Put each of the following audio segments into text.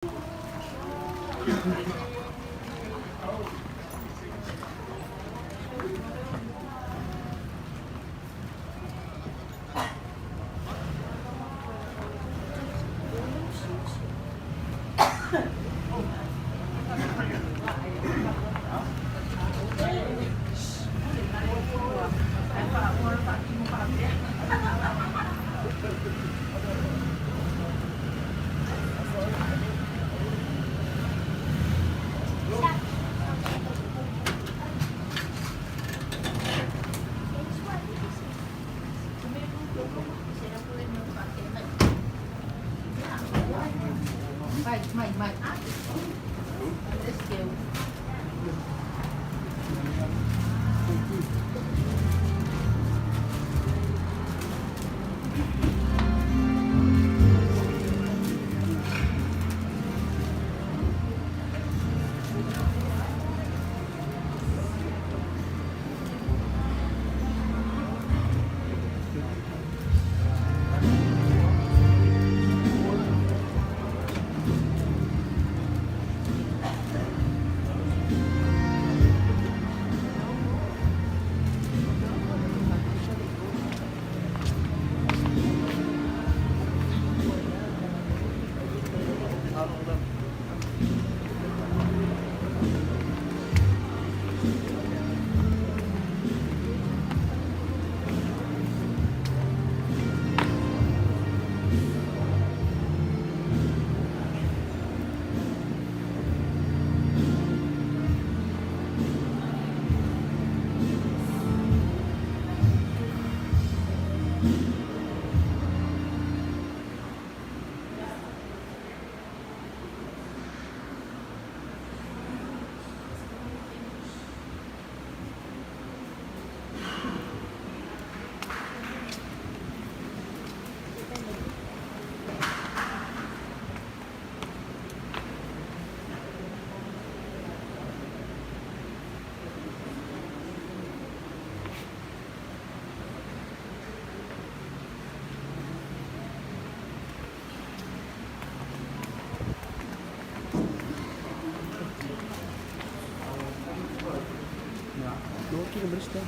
Mày let's go. Doortje de bristen.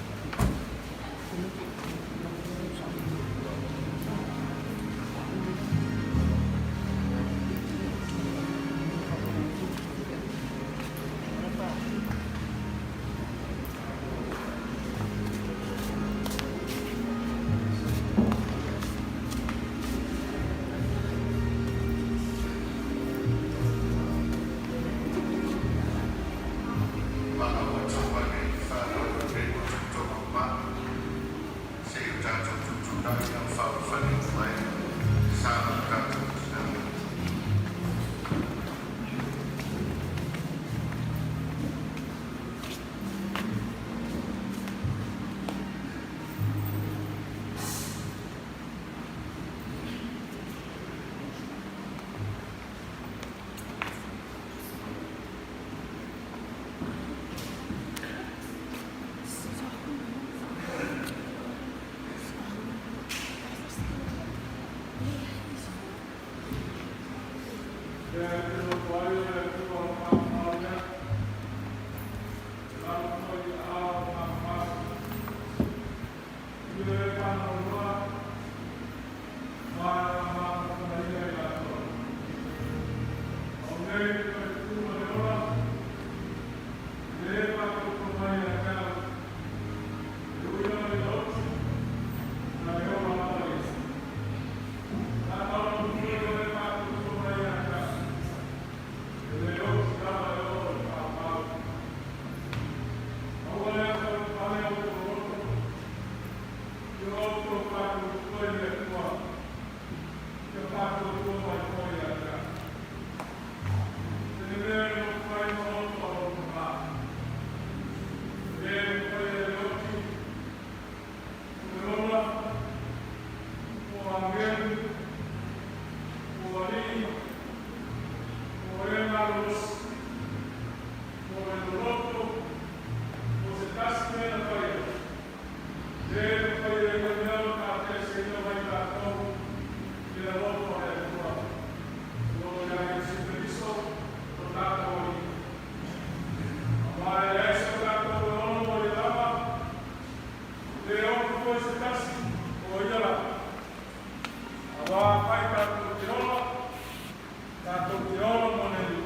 tātou te ora moneli.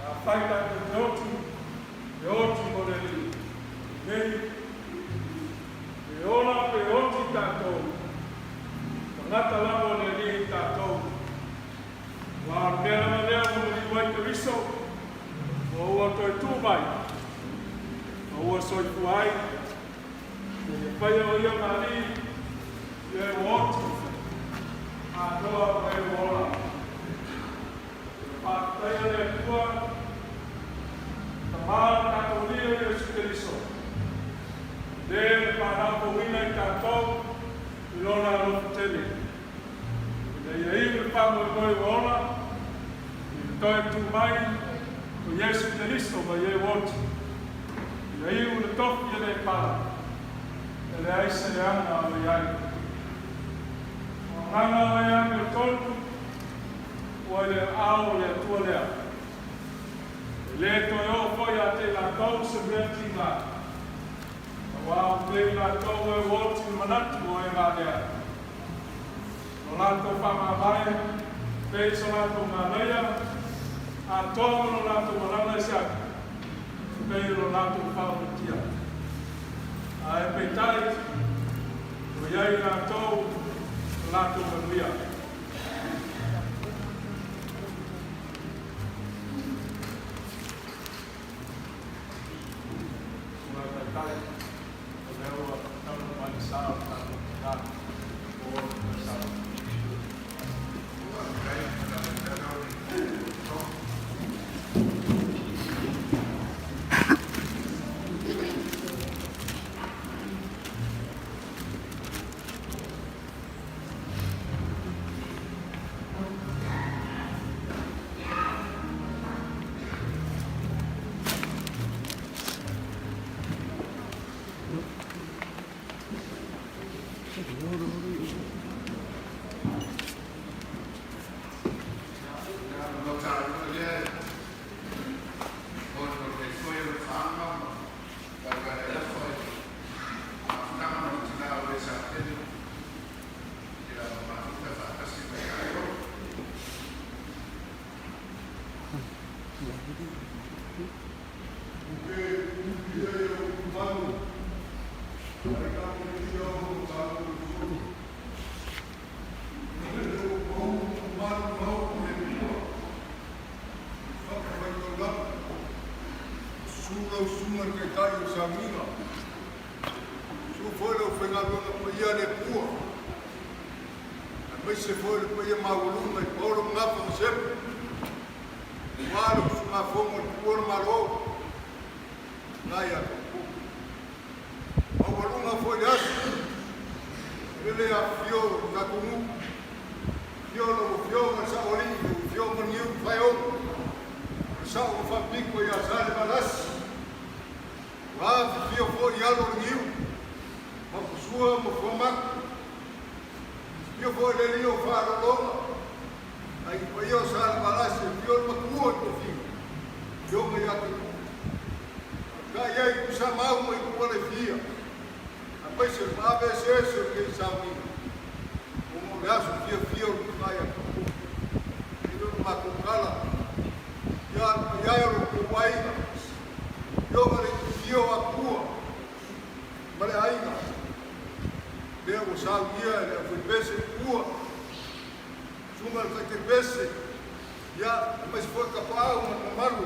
A whai tātou te oti moneli. Nei, e ora pe oti tātou. Ngata lamo ne ni tātou. Wa mea manea moneli wai te riso. O ua toi tūmai. O ua soi kuai. E whaia o ia mani. E oti. A toa e ola. Pātaia le kua. Ta maa tātou lia e Jesu Keriso. Le pānako wina i tātou. I lona alofu tele. E ia iwi whango e koe ola. I toi tu mai. O Jesu Keriso ma ie woti. Ia iwi le tofi e le pala. E le aise le anga o le ai. Nganga o ia me o tolu, o le ao le atua lea. Le toi o foi a te la tau se mea tinga. Wao te la tau e woti manatu o e ngā lea. No lato whamawai, pei so lato ngā leia, a tonga no lato marana e siaki. Pei no lato whautia. A e peitai, o iai la tau, lato manuia. Una tatai, o leo a tamo mai sao, tamo tā, o sao. Se foi depois de Mauluma e Paulo Ngapa sempre. Malo, uma fome por Marô. Naia. Mauluma foi assim. Ele afiou na Tumu. Fiou no fiou na Saolinho, fiou no Niu Faion. Sao no Fabico e a Sale Balas. Lá fiou foi Yalo Niu. Uma pessoa, uma fome. Io vou lhe io fare l'uomo, io sarò malasse, io non può figlio, io mi ha detto, dai tu sa mau e tu vuole fia, a poi se ma avesse essere che sa mi, come le ha su fio tu vai a tu, io non ma con cala, io ero più guai, io vale fio a tua, ma le aiga. Devo salvia, foi besse tua. Suma que besse. Ya, mas foi capaz uma maru.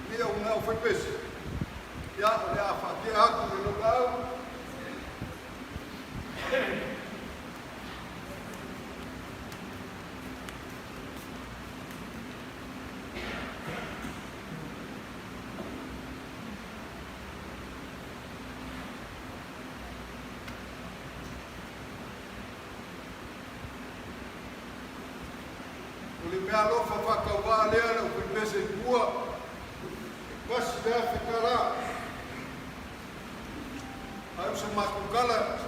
Dia uma foi besse. Ya, olha a fatia aqui no lugar. Me alofa whakaua lea na kui pese kua. Pasi lea whikara. Au se matukala.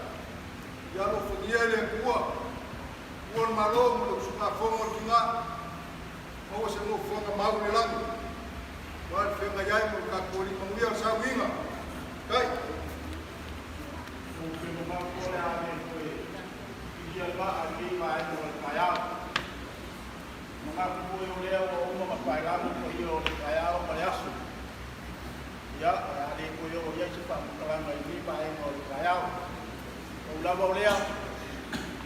I alofa nia lea kua. Kua malo mo lo suka fongo tinga. Maua se mo fonga mau ni langi. Wal whenga iai mo kakori manguia sa winga. Kai. Mungkin memang boleh ambil kue. Dia bah ambil main dengan kaya. Aku yo leo o uma pai lá no yo ai ao palhaço. Ya, ali ko yo ya se fa kala mai ni pai no ai ao. O la va leo.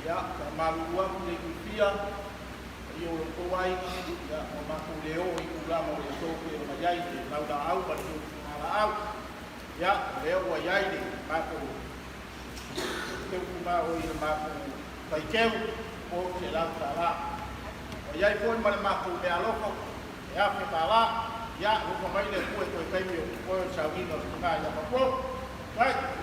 Ya, malu wa ni kufia. Yo ko wai ya o ma ko leo i ku la mo le so ko ma yai te la da au ba tu ala au. Ya, leo wa yai ni ma ko. Ke ku ma o i ma ko pai keu o se la ta ya pun mal maku be aloko ya pe pala ya ko mai le ko kai mi ko sa wi no ka ya ko right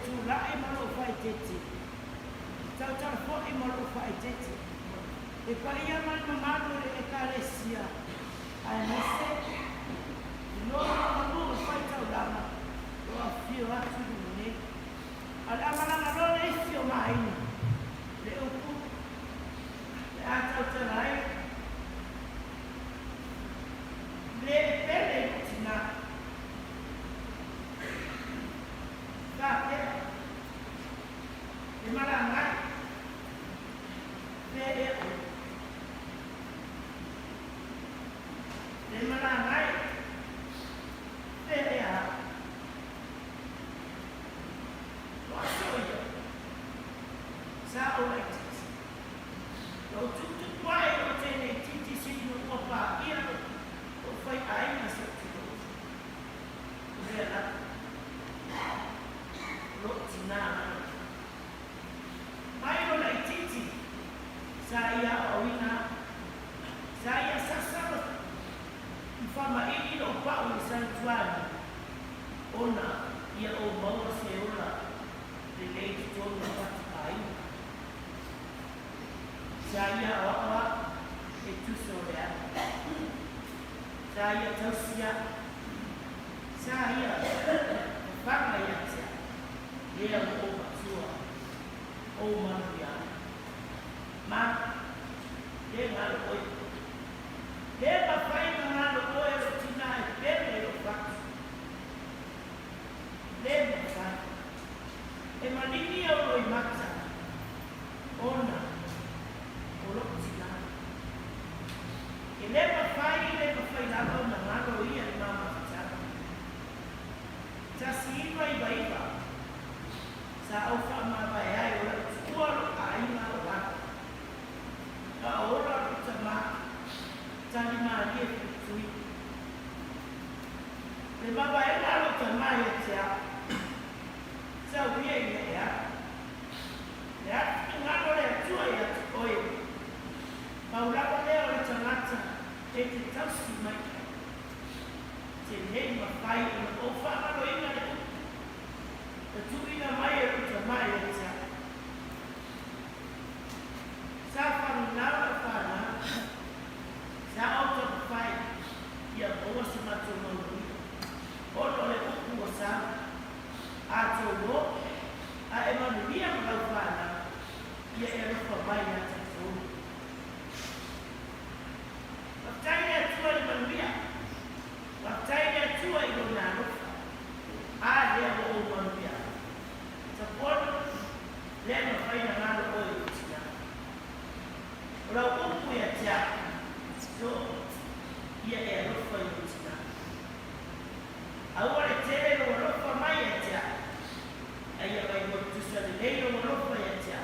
tūlae ma lo whai tete. Tau tau fōi ma lo whai tete. E paia mai mamano e karesia. Ai mese. No ma lo whai tau lama. Lo a fio atu ne. Ala mana lo le fio mai. Le upu. Le atau tarai. Le pele tina. Di malangan, di malangan, sa oleh lo tutu pai lo tene titi sinu opa ia o fai ai na sa tutu vera lo tina mai lo lai titi saya oina saya sasa fama ini lo pa o santuari ona ia o mau se ola de lei to no ai saya awak itu sorea saya tersia saya bangga ya dia mau batua oh manusia ma dia ngal oi dia papai ngal oi rutina dia lo pak dia pak emanini ya oi maksa ona ele fai lava una mano ia e mamma facciamo già si vai sa o fa ma vai ai ora scuola ai ma ora a ora ma già di mari e sui le ma vai la lo mai già sa vie ya ngalo le tua ya oi Paula leo le tangata e te tausi mai kai. Te nei ma pai e ma o whaamaro inga le upu. E tu ina mai e uta mai e te a. Sa whanu nara whana, sa auto whai, ia boa se mato mauri. Ono le upu o sa, a tō no, a e manuia mga whana, ia e rupa mai a te tō. Whaktaine atua le manuia, whaktaine atua i rona rupa, a lea o manuia. Sa pono, lea ma whaina ngāra o i utina. Ora upu ia tia, so ia e rupa i utina. Aua le tere no rofa mai e tia. Aia vai mo tusa le leiro no rofa e tia.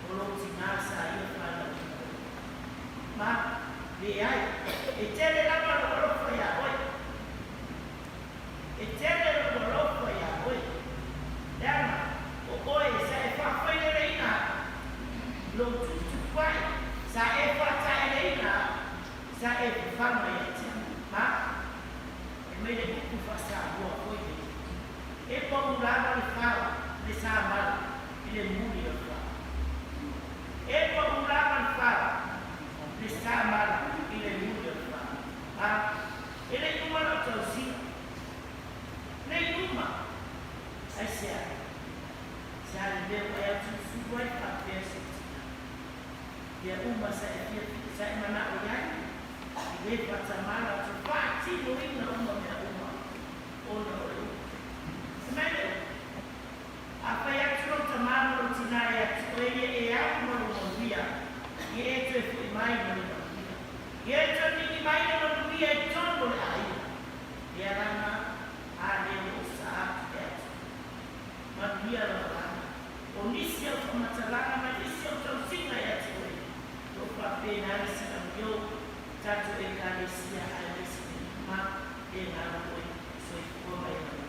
O lo tingasa ia whana. Ma, le ai, e tere lama no rofa ia oi. E tere no rofa ia oi. Leama, o oi sa e whawhaina reina. Lo tutu pai, sa e whatai reina. Sa e whama ia tia. Ma, me le upu whasa boa koe. E pōmu rāna le whawa, le sā mara, i le muri o whawa. E pōmu rāna le whawa, le sā mara, i le muri o whawa. E le numa no tau sina. Le numa. Ai sea. Sea le leo e atu suwai whapea se tina. Ia uma sa e fia, sa e mana o iai. I le whatamara tu whaatino ina uma mea uma. Ona o e. Semene. A whai atu o tamara o tina e atu o e au manu manuia. I e tu e fui mai manu manuia. I e tu niki mai manuia e tono le aia. I a rana a leo o sa atu e atu. Manuia la rana. O nisi au tamatarana ma nisi au tau singa e atu e. Lo whapena e sina mio. Tato e kāresia a resi ma e ngā roi so i kua mai a roi.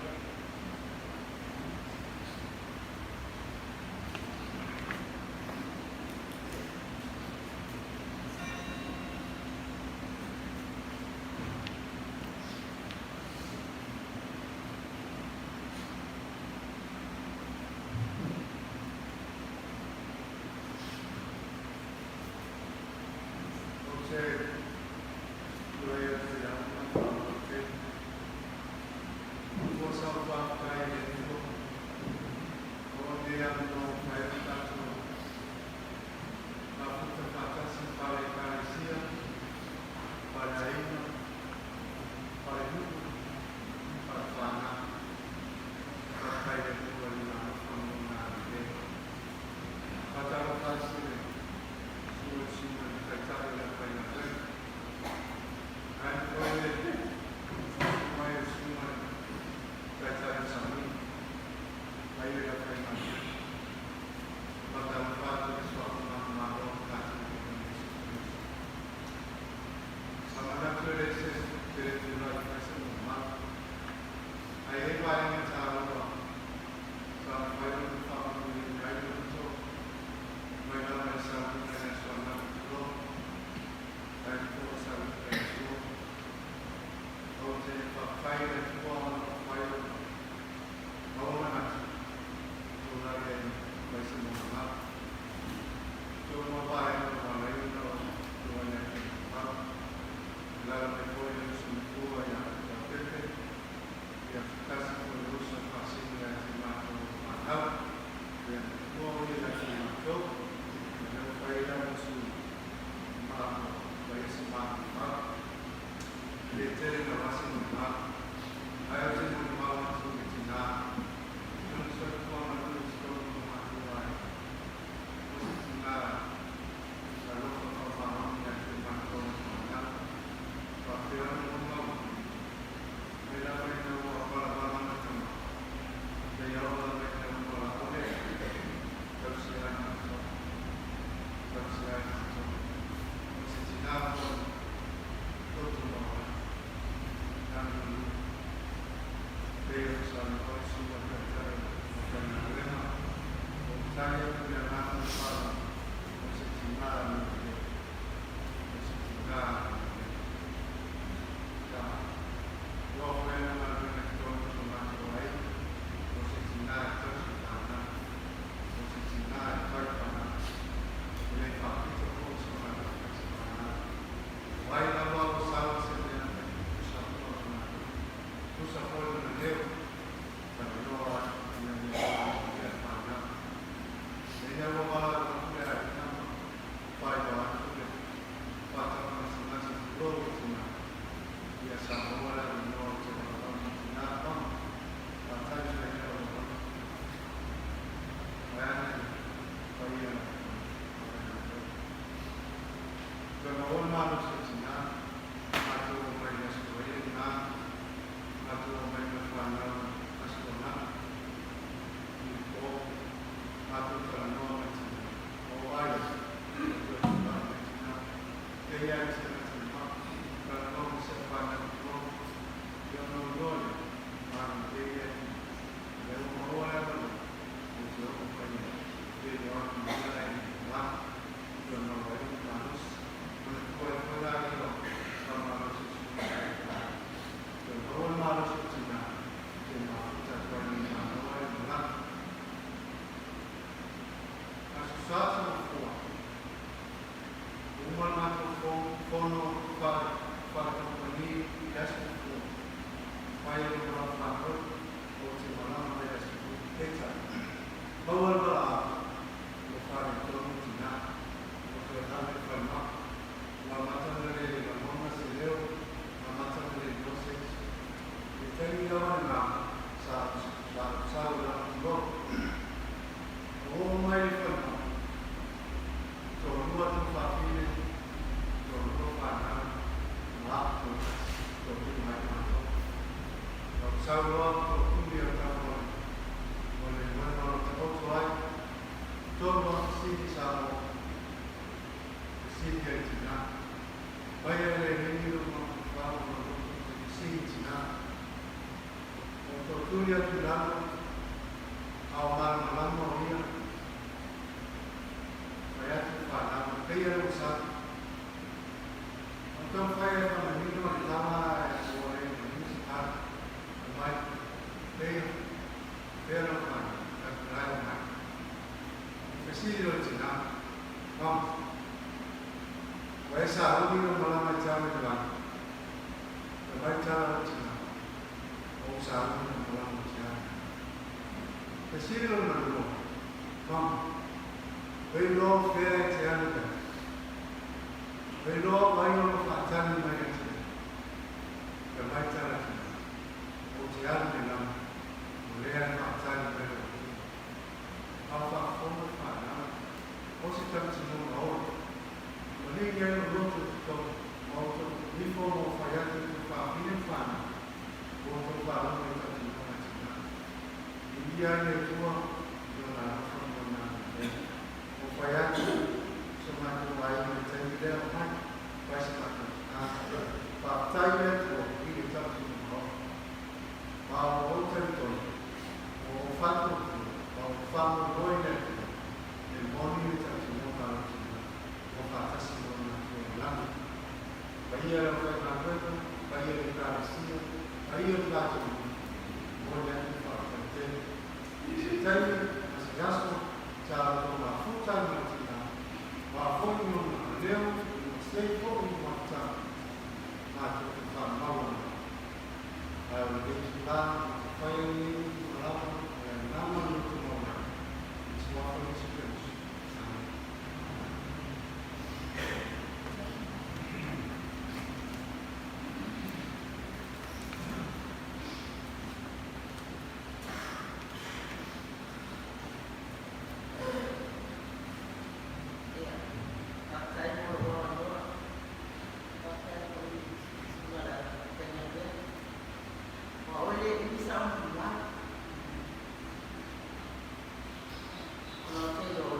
Kalau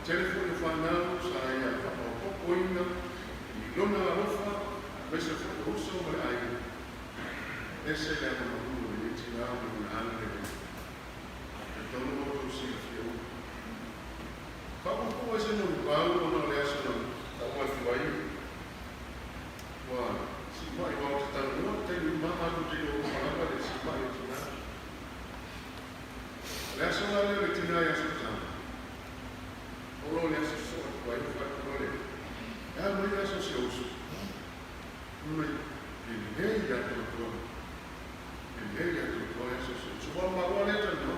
Telefone whanau, sa ia whakaopoina, i lona alofa, mese whakarusa o mai aina. Ese le ana mahuru ni tina o ni ana le me. E tono o tau si fia o. Whakapu ese no pāu o no le asa no ta ua whiwai. Wa, si mai wau te tau noa, te ni maha tu te o marama le si mai o tina. Le asa la le tina i asa tana. Olo le asa soa, wai o whakaro le. Ea mai asa si osu. Nui, pilhei a tua tua. Pilhei a tua tua asa si osu. Wa maua le tana.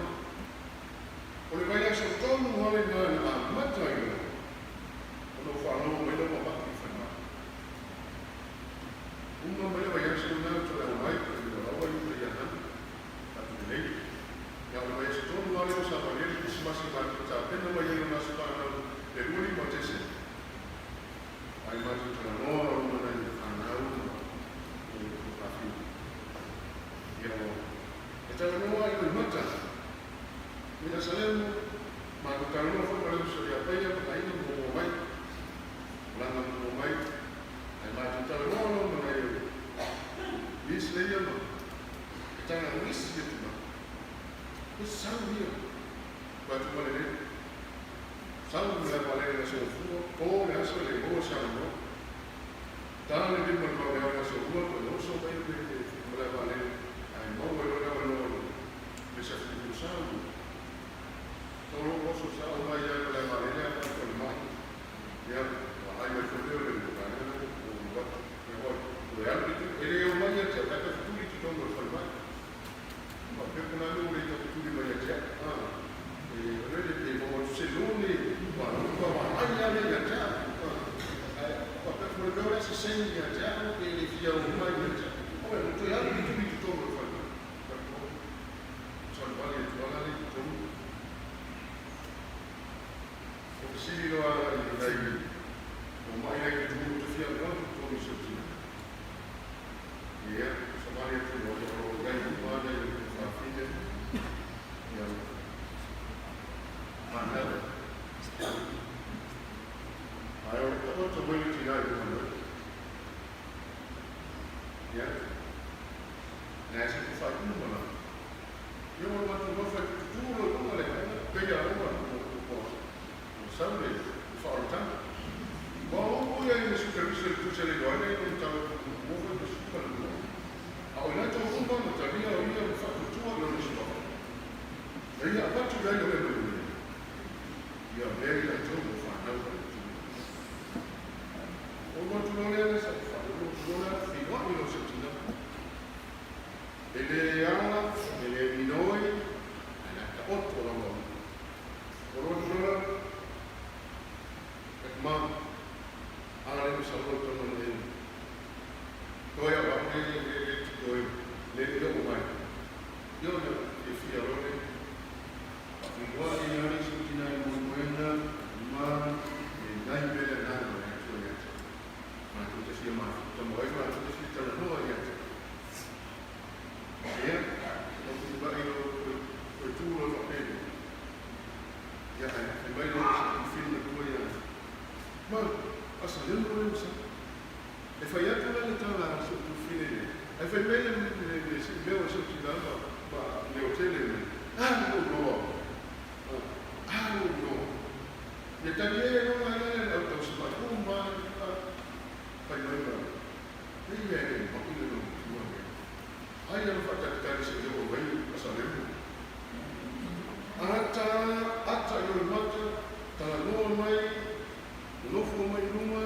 O le vai asa tonu hale ngā na mata i o. Ono whanau mai lo mapaki whanau. Uma mai vai asa ngā tua le mai, ka i rawa i ura i ahana. Atu te nei. Ia o le vai asa tonu hale o sa paneri kusimasi mati ta pena mai ina masu whanau. E uri mo te se. Ai mati tana noa o mana i whanau na o kafi. Ia o. E tana noa i mata. Mina salemu, ma ku tano fo para so ya paya pa ina mo mai. Langa mo mai. Ai ma tu tano no mo mai. Lis le ya ma. Tana wis ye tu ma. Ku sau dia. Ba tu male ne. Sau le male ne so fu, o le aso le mo sa no. Tana le mo mo ya so fu ko no so mai le male. Ai mo mo no. Bisa tu sau. Solo posso usare una idea della marina per il mare. Ya, hai mai fatto le bucane o due altri e le umani c'è stata tutti i giorni per il mare. Ma per una loro di tutti i mai c'è. E vedete che mo se luni, ma non va mai a le c'è. Ma per quello si sente già che le figlie umani c'è. Poi non c'è altri tutti i giorni per il mare. Sono vari giornali di giorni. Sili lo ala i dai o mai ai tu tu fia no tu mi sotti ia somali tu lo dai ma dai fa fine ia ma nada ai o to mai ti dai no ia na si tu fa tu no io non ho fatto tu lo come le per ya no Sunday, for time. Well, we are in the supervision to tell you, I don't know what the super. I will not talk about the Tavia, we are for 2 hours. They are about to go away. You are very untouchable for another. Over to Lorena, for Lorena, the one you know, Eleana, Eleminoi, and at the Otto. Or ma ale sa lo to no le to ya ba le to mai yo no e fia lo le mi wa ni ani su tina mo buena ma e dai bele na no e to ya ma tu te sia ma to mo e ma tu te sia to no ya ya no tu ba io tu lo fa bene ya e mai lo film de tu ya ma asalendo lo usa e fai anche la tavola su tu fine e fai bene le si devo sottolineare ma le hotel no le tagliere non è l'auto ma come fai bene e viene un po' di non hai hanno fatto accettare se devo vai asalendo atta io il matto tra noi mai lo fu mai luma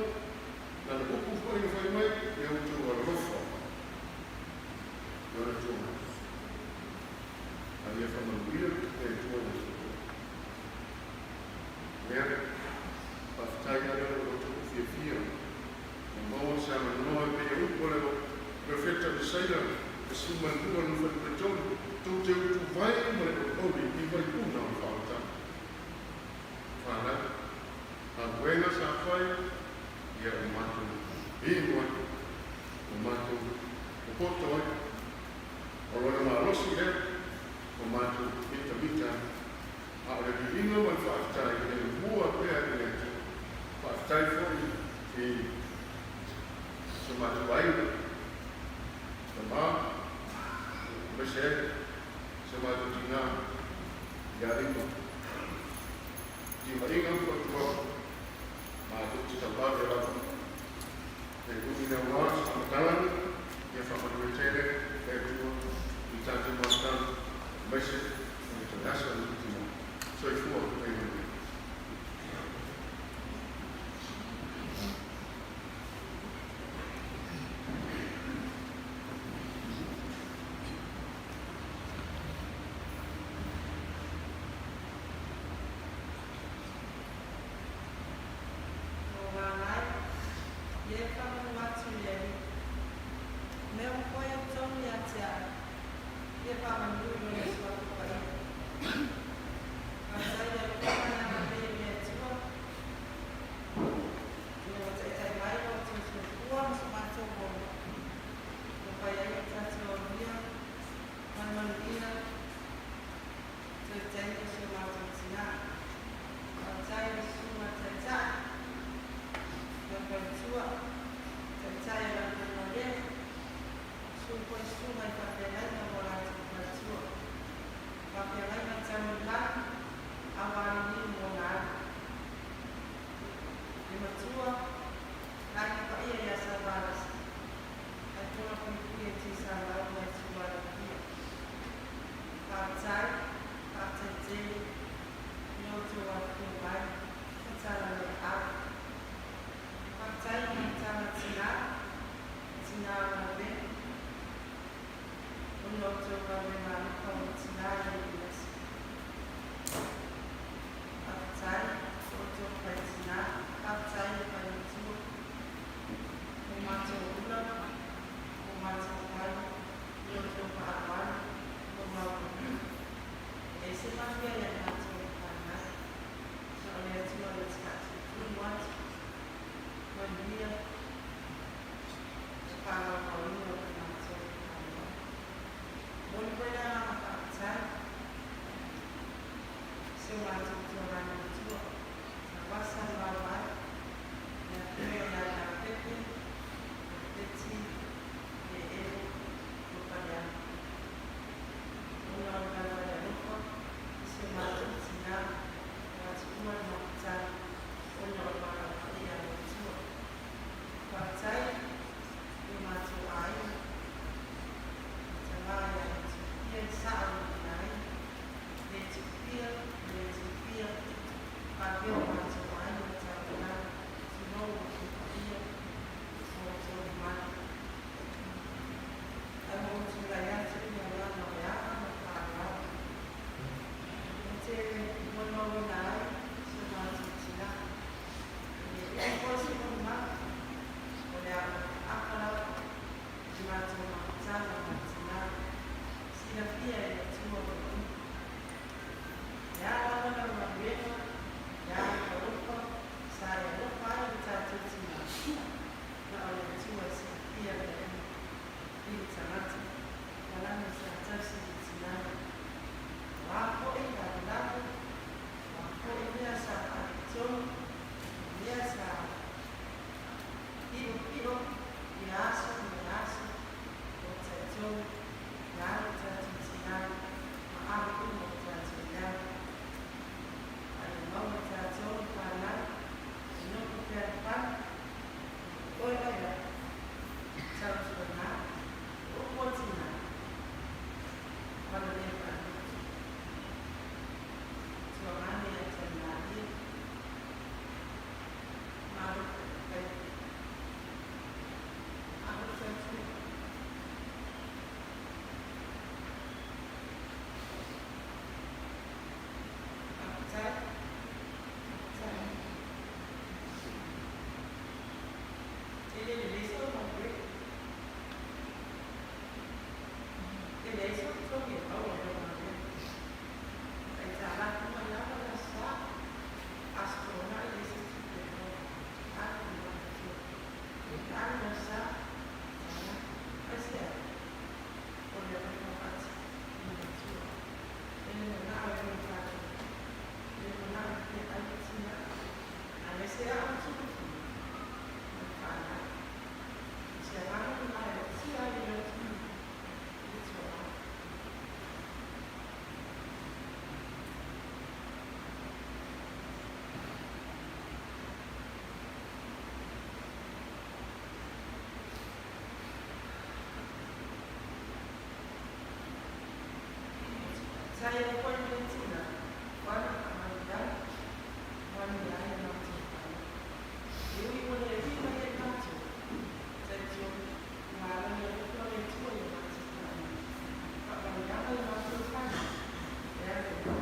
la buku foi mai e o tu o rofo ora tu havia falado muito e tu o ver passaia o tu fia não se não é bem o polo perfeito de saída se mantua no futuro tu vai mas o e vai tu não falta fala a buena safai ia o mato bimo o mato o poto o lo ma rosi o mato vita a le divino ma fa stai e buo per fa stai fuori e Sematuai, Sama, Mesir, Sematu Cina, Yarimo. Jika ingin berjuang, masuk di tempat dalam itu tidak luas, jalan yang sama dengan saya, itu bisa dimakan Mesir, internasional itu. So itu apa yang Boleh nak Saya pun mencinta, wana amanda, wana yang nanti. Dewi mulai lagi banyak nanti. Jadi malam yang itu itu yang nanti. Kalau yang nanti kan, ya itu.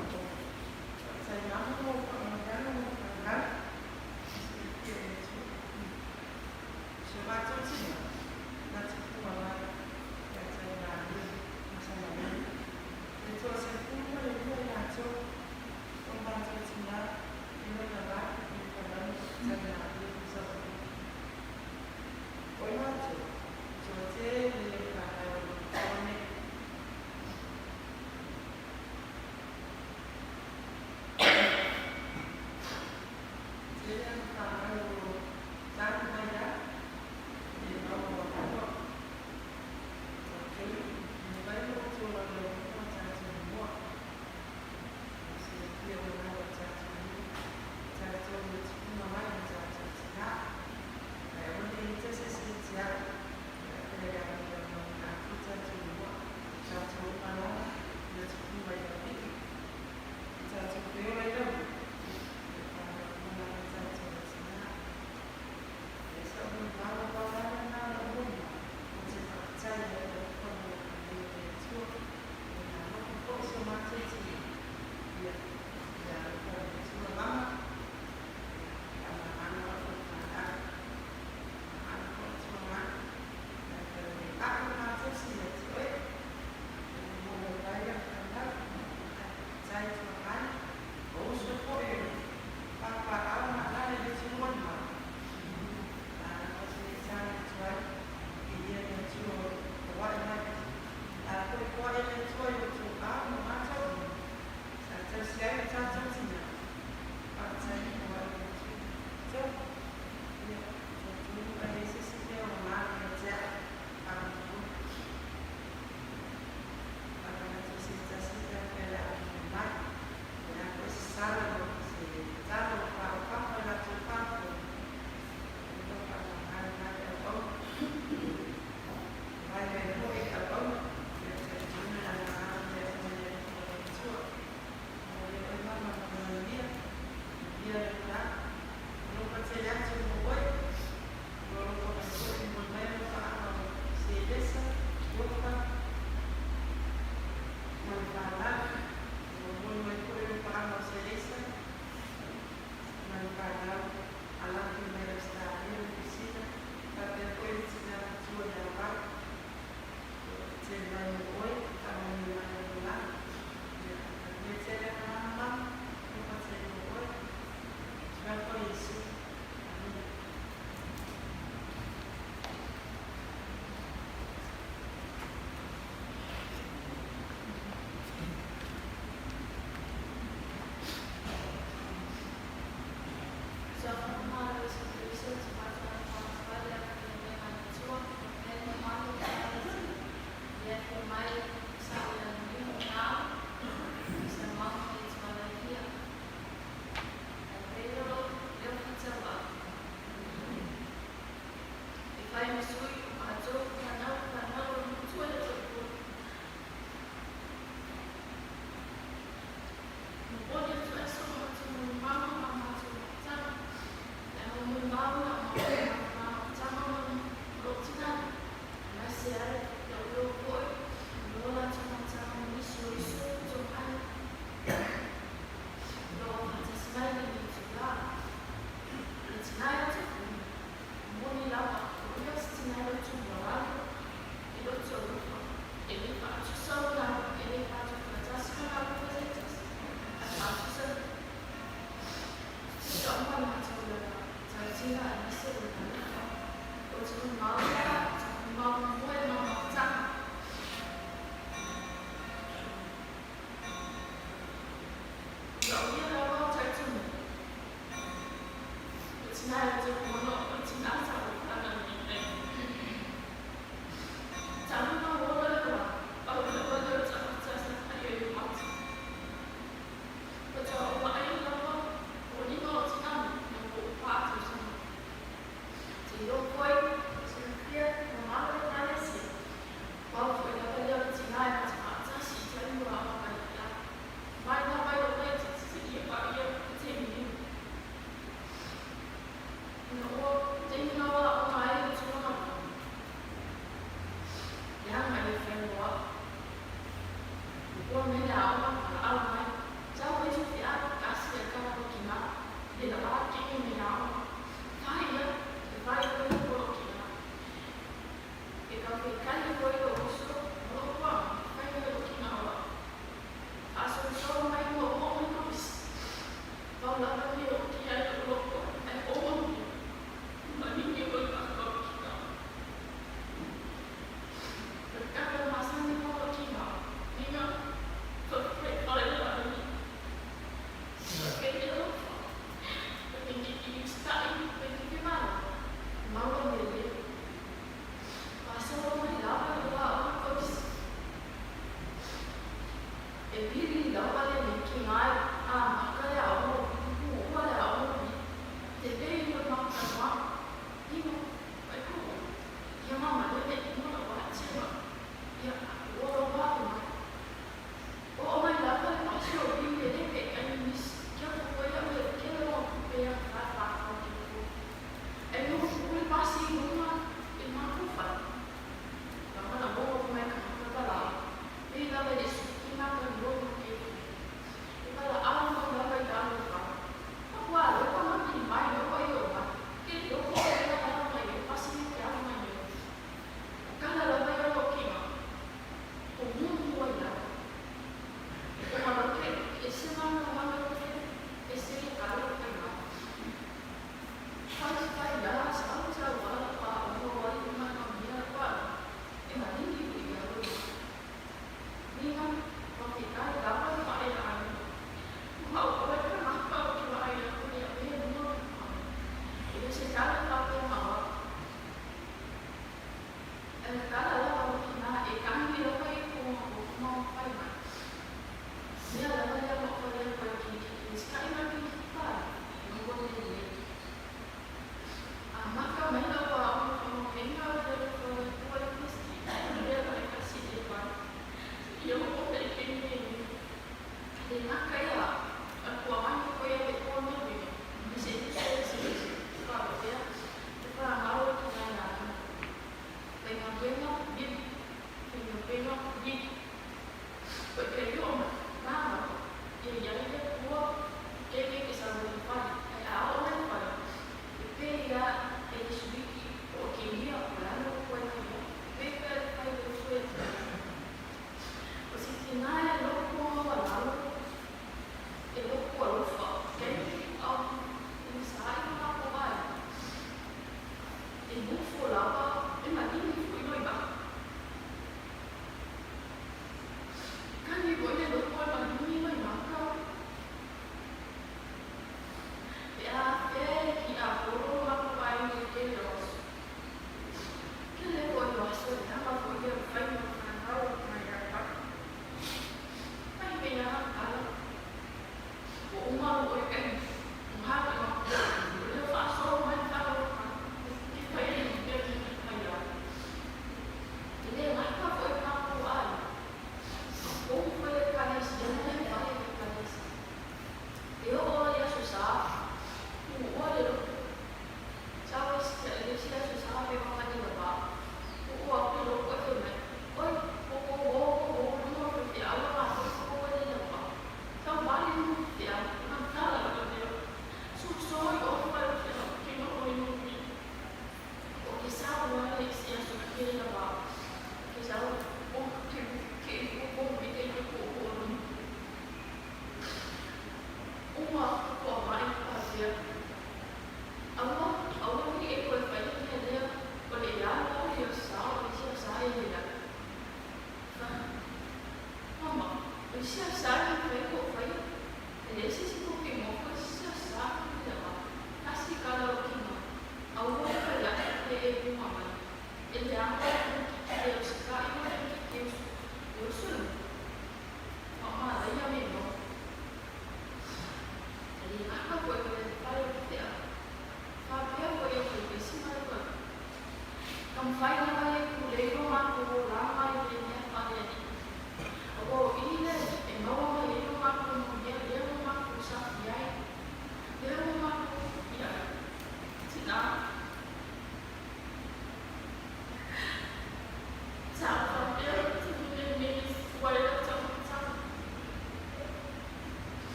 Saya nak mau pengajaran kan, itu. Semacam sih, nanti malam. Itu saya pun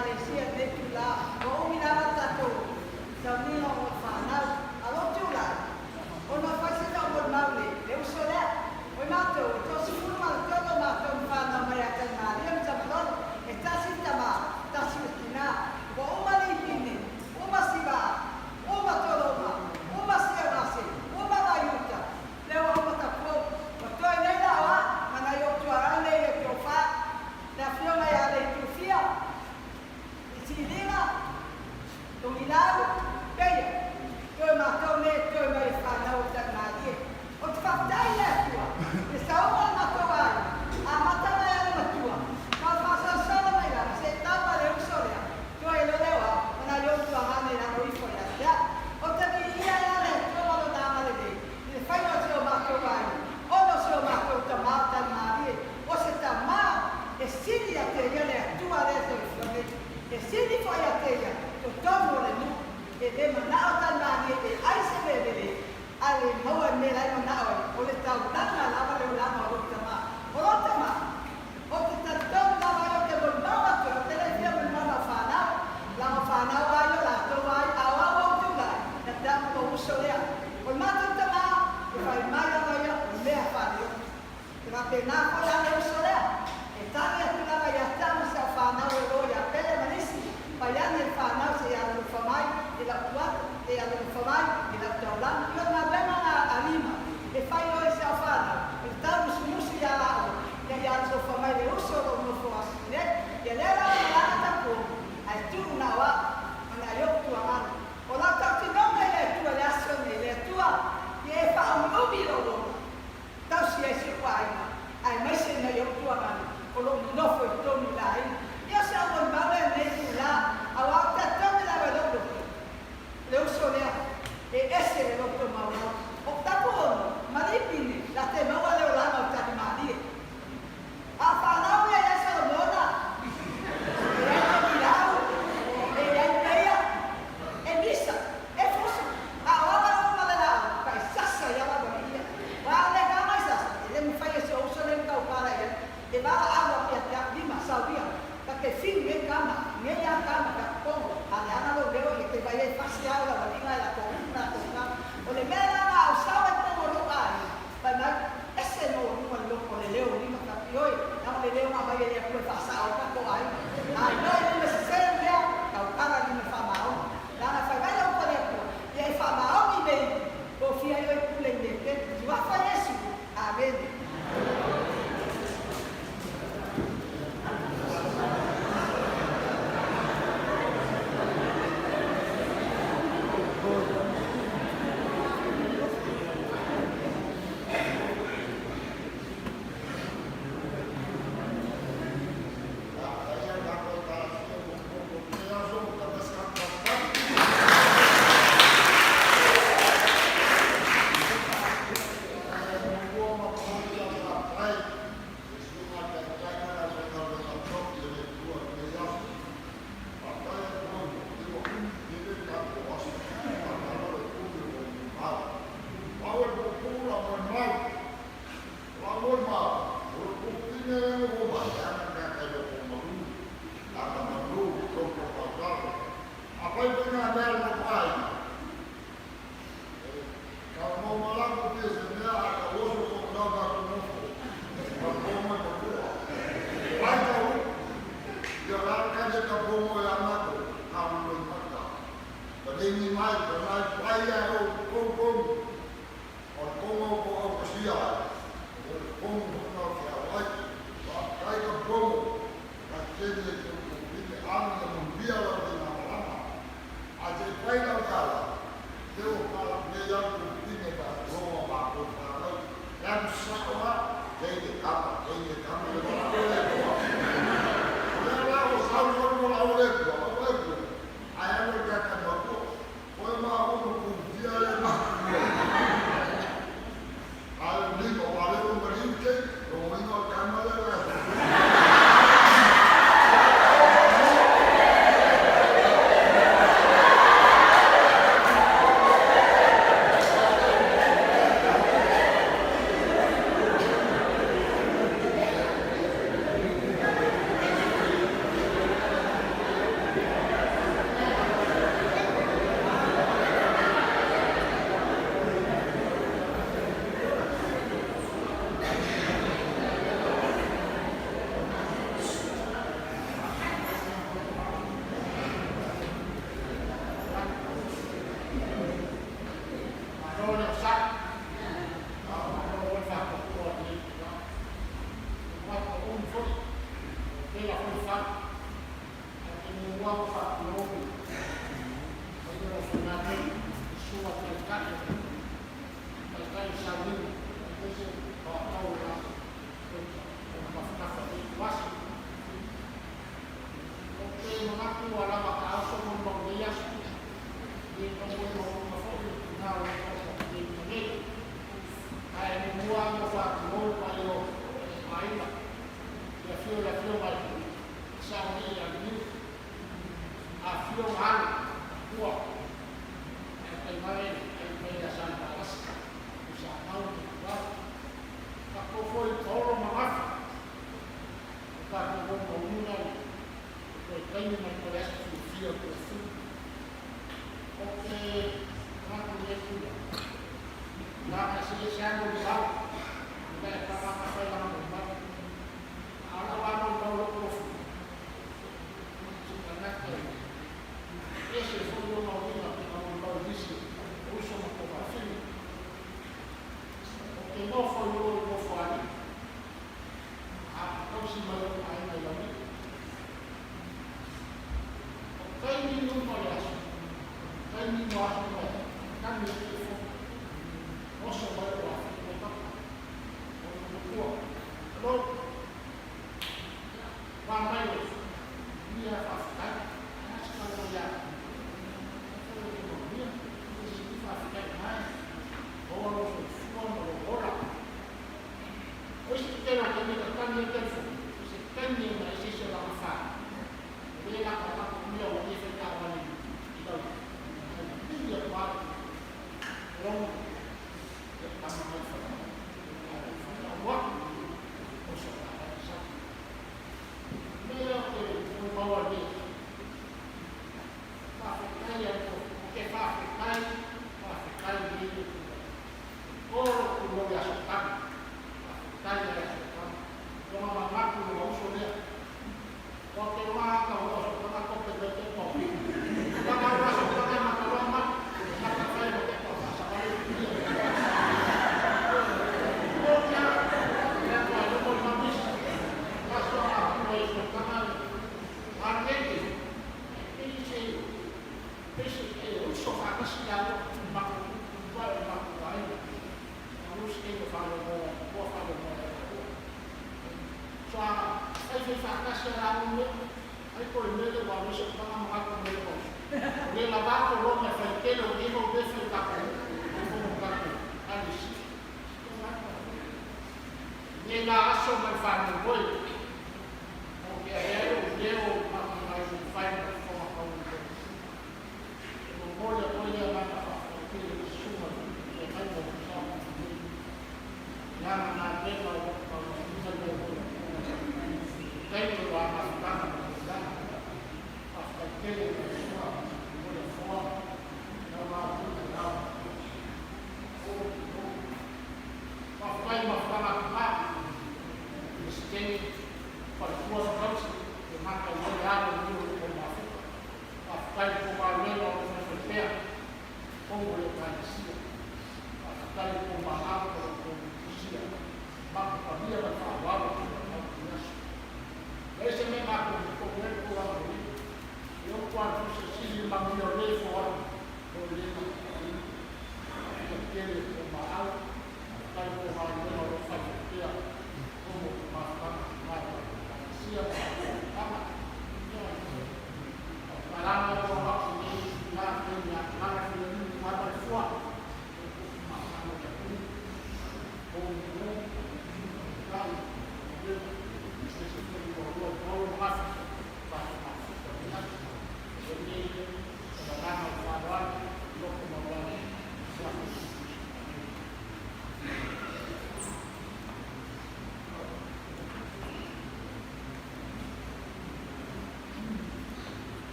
Malaysia de tula o mina tato sa ni o fana alo tula o no fasi no mo maule le usole o mato to si fu mal to no mato fana mai ata mari am sabon eta sintama ta sitina o mali pini o masiba o matoloma o masiabase o mabayuta le o matapo o to nei dawa mana yo tuarane e tofa la fiona ya le tufia Sirina, dominado, bem, tu matou ne, tu vai falar o da Maria. O que faz daí é tua. Essa uma matou a matar ela matou. Mas faz a sala mais lá, você tá para o sol. Tu é lo deu, mas eu tu a maneira não foi já. O que viria ela é tu não dá mal de. Ele faz o seu matou vai. O no seu matou a matar Maria. Você tá mal. E se ele até ele é tua dessa e se li foi a teia, o tomo le nu, e de manao tanani, e ai se vede, ale mau e me lai manao, o le tau tanga lava le ulama o tama, o tama, o te tatong lava o te bolmawa, o te le fia bolmawa whanau ai o la tau ai, awa o tungai, e tamu o usolea, o mato tama, e fai mai lava ia, o mea whanau, e ma pena ko la le usolea, e tani atu lava ia tamu sa whanau e roia, pele Bayan el fanau se ya lo famai e la kuat e ya lo famai e la taulan yo na bema na alima e fai o ese afana el tabu sumusi ya la e ya lo famai de uso no fo asine e le la la ta ko ai tu na wa ana yo tu aman o la ta ti no me le tu le azione le tua e fa un obilo lo ta si e si qua ai mai se ne yo tu aman o lo no fo to mi dai io siamo in base a volta tome la vedo le usole e essere l'otto mauro o tapo ma dei pini la te no vale la notte di mani a fanau e essere buona e anche milano e anche e missa e forse a ora non vale la per sassa ya la guardia va le gamma sassa e mi fai se usole il caupare e va a piatta di massaia perché fin che cama, meia cama che pongo, alle ana lo veo che vai a passeare la valina e la colonna, o le mera a usare come lo fai, ma essere non lo le leo lì, ma io non le leo ma vai a come passare a qua ai. Noi non si serve a cara di me fa mao, la fa vai un po' di più, e fa mao mi vedi, o fia io e tu le mette, ti va a fare su, amen.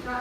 Thank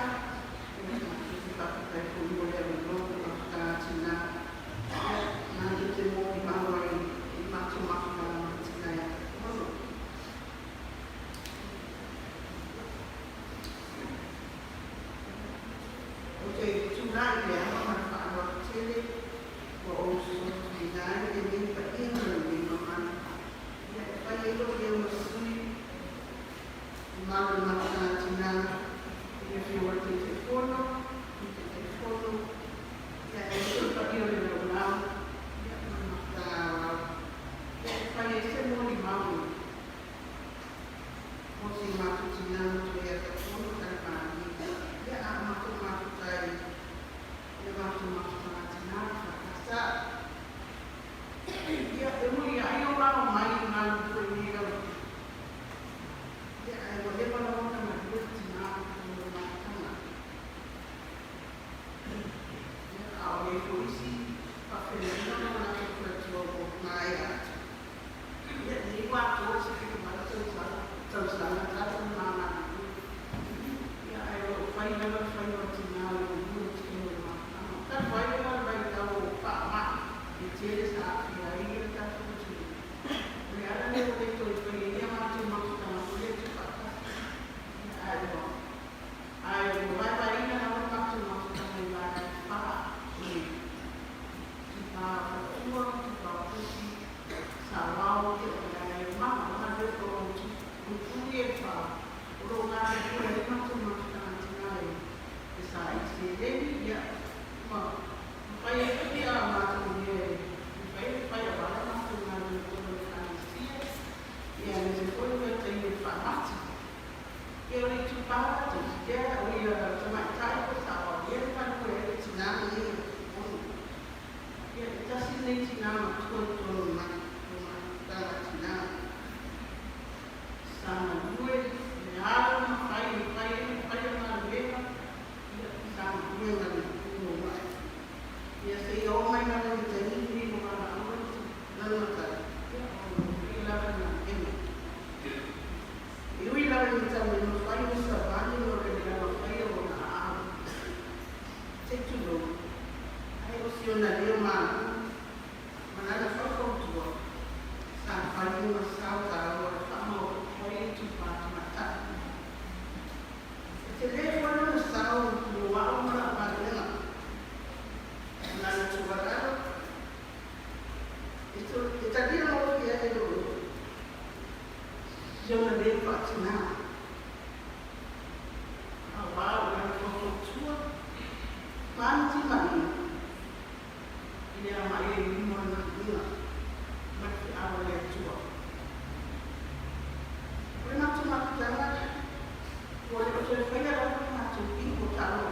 Boleh bercerita banyak orang macam ini, kalau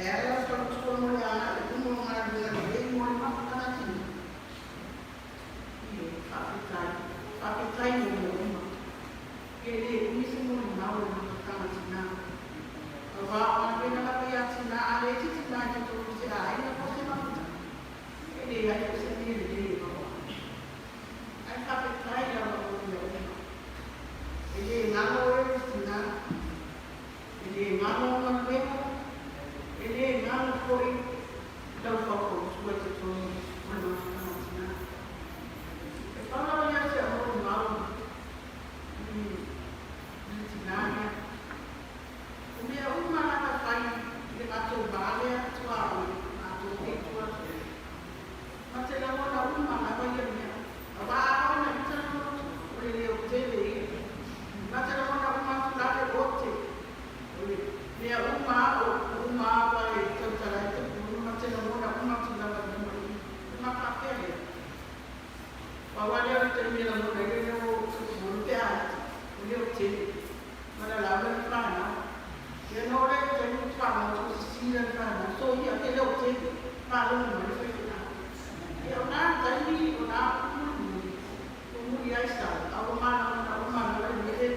ela só ficou molhada, como uma maravilha dele, molho uma puta assim. E papitai no meu, ele me ensinou mal, eu estava ensinando. Uma vez ela veio ensinar, a leite de idade, eu estou dizendo, ainda você não. Ele aí você me dele, aí papitai ela falou, ele não vai ensinar, ele não vai ver. Ele não foi tão pouco de coisa que nós estamos na. Eu falo olha se amor mal de ensinar. O meu uma nada faz de matou vale a tua matou feito mas ele não dá uma nada vai minha. Agora na vida não ele eu dele. Mas ele não dá uma cidade outra. Dia uma vai tentar uma cenoura uma cidade uma café. Agora eu termino no meio do teatro, eu tive, mas lá vai falar. Eu não lembro de falar do Cecília falar, sou eu que eu tive falando mas foi lá. Eu nada ali, eu nada como ia estar. Alguma vez eu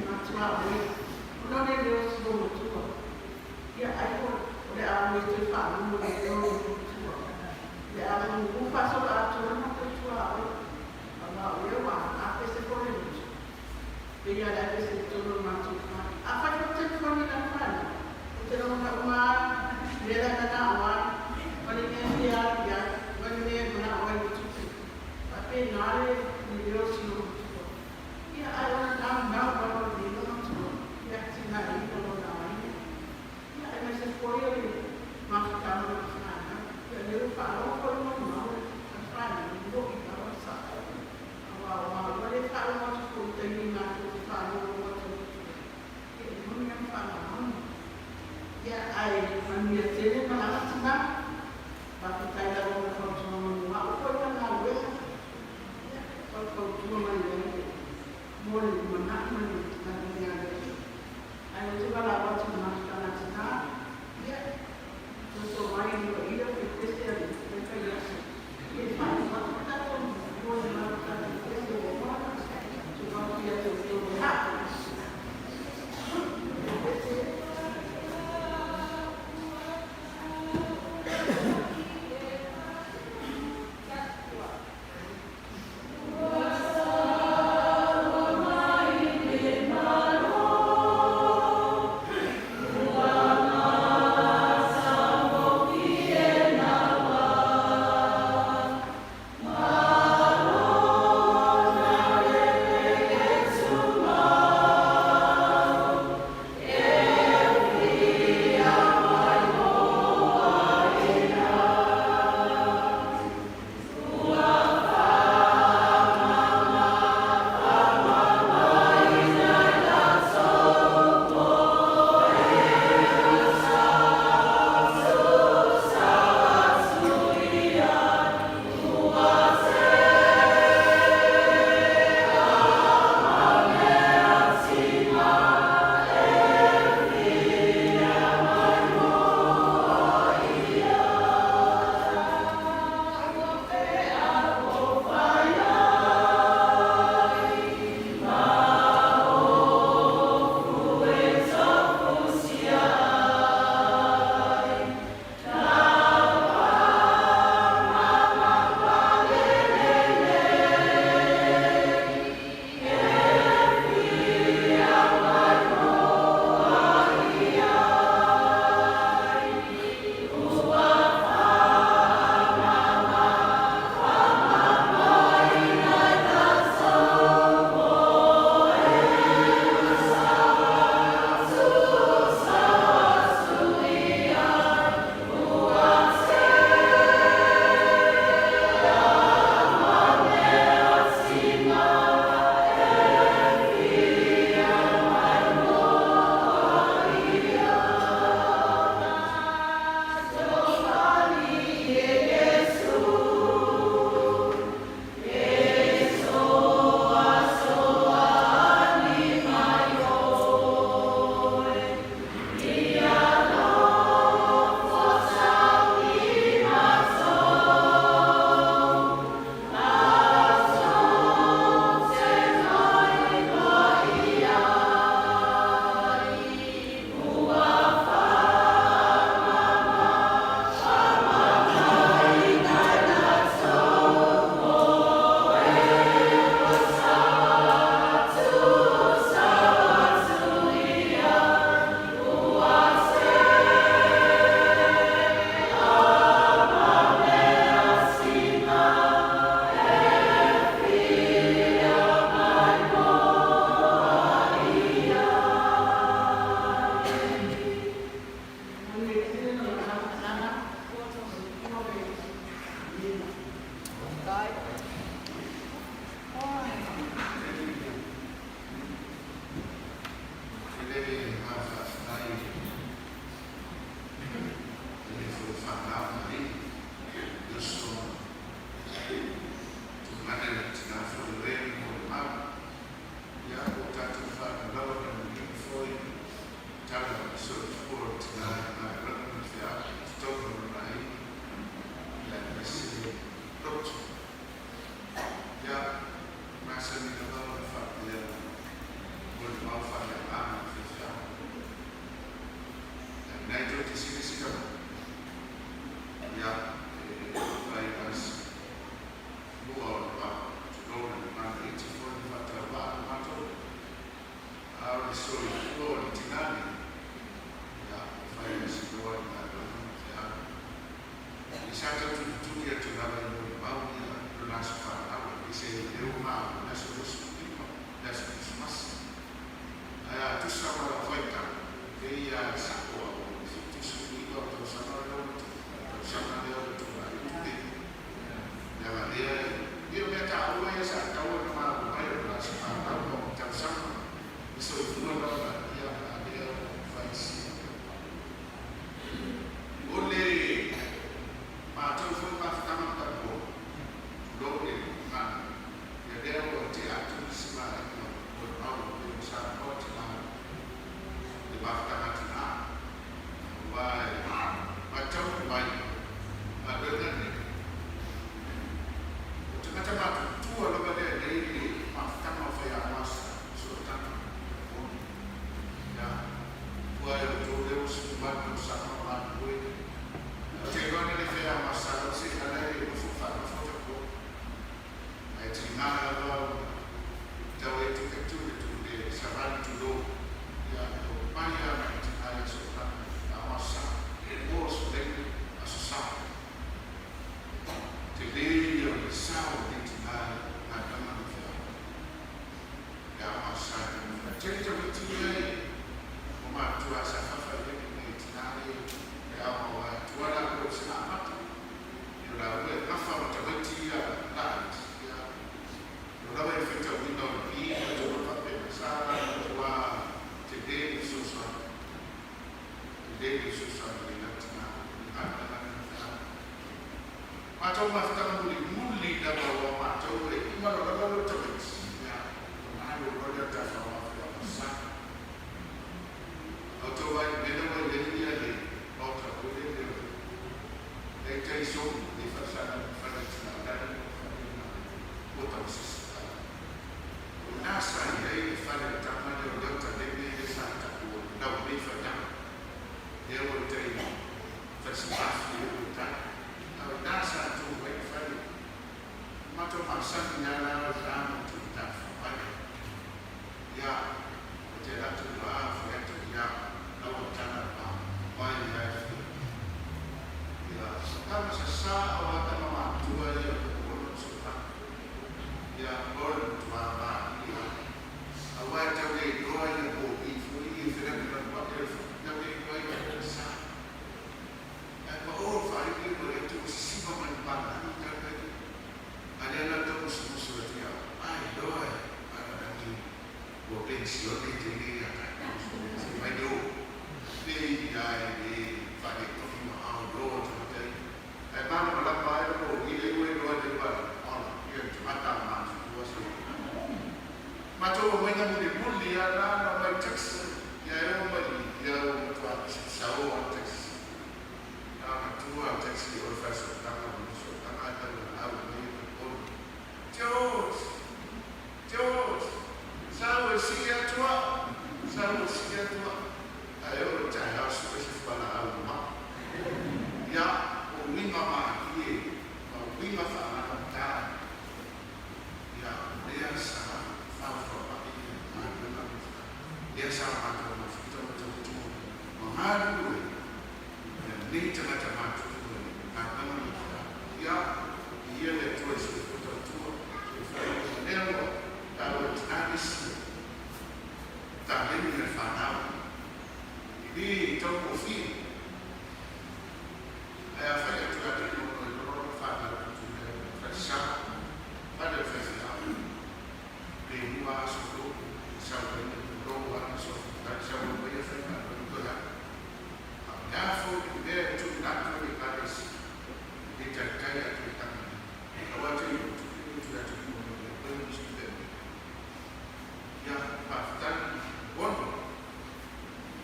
não tinha não é Deus do mundo. E aí, ela me está falando, ela não faz a tua não pessoal. Eu a pessoa por isso. E ela é esse todo mundo. A faz o telefone da família. O telefone uma, ela está lá, quando ele é quando ele é na hora de tudo. Apenas ele Deus no mundo. E aí, ela não vai na vida ou na vida, e aí mas foi ele machucado na franja, e ele falou foi normal, a franja, não vou ficar avançada. Agora ele falou uma outra coisa, ele falou uma outra coisa, ele não ia falar não. E aí a minha filha falava assim, vai ficar ainda uma fortuna manual, foi para na rua, foi fortuna manual, morre de manar, na minha vida. Aí eu tive lá para te mostrar na cidade, e eu sou mais de Bahia, eu fui terceiro, eu fui assim. E ele fala, mas está todo mundo, vou levar para o terceiro, eu vou lá, eu vou ter o teu rápido. Tomorrow.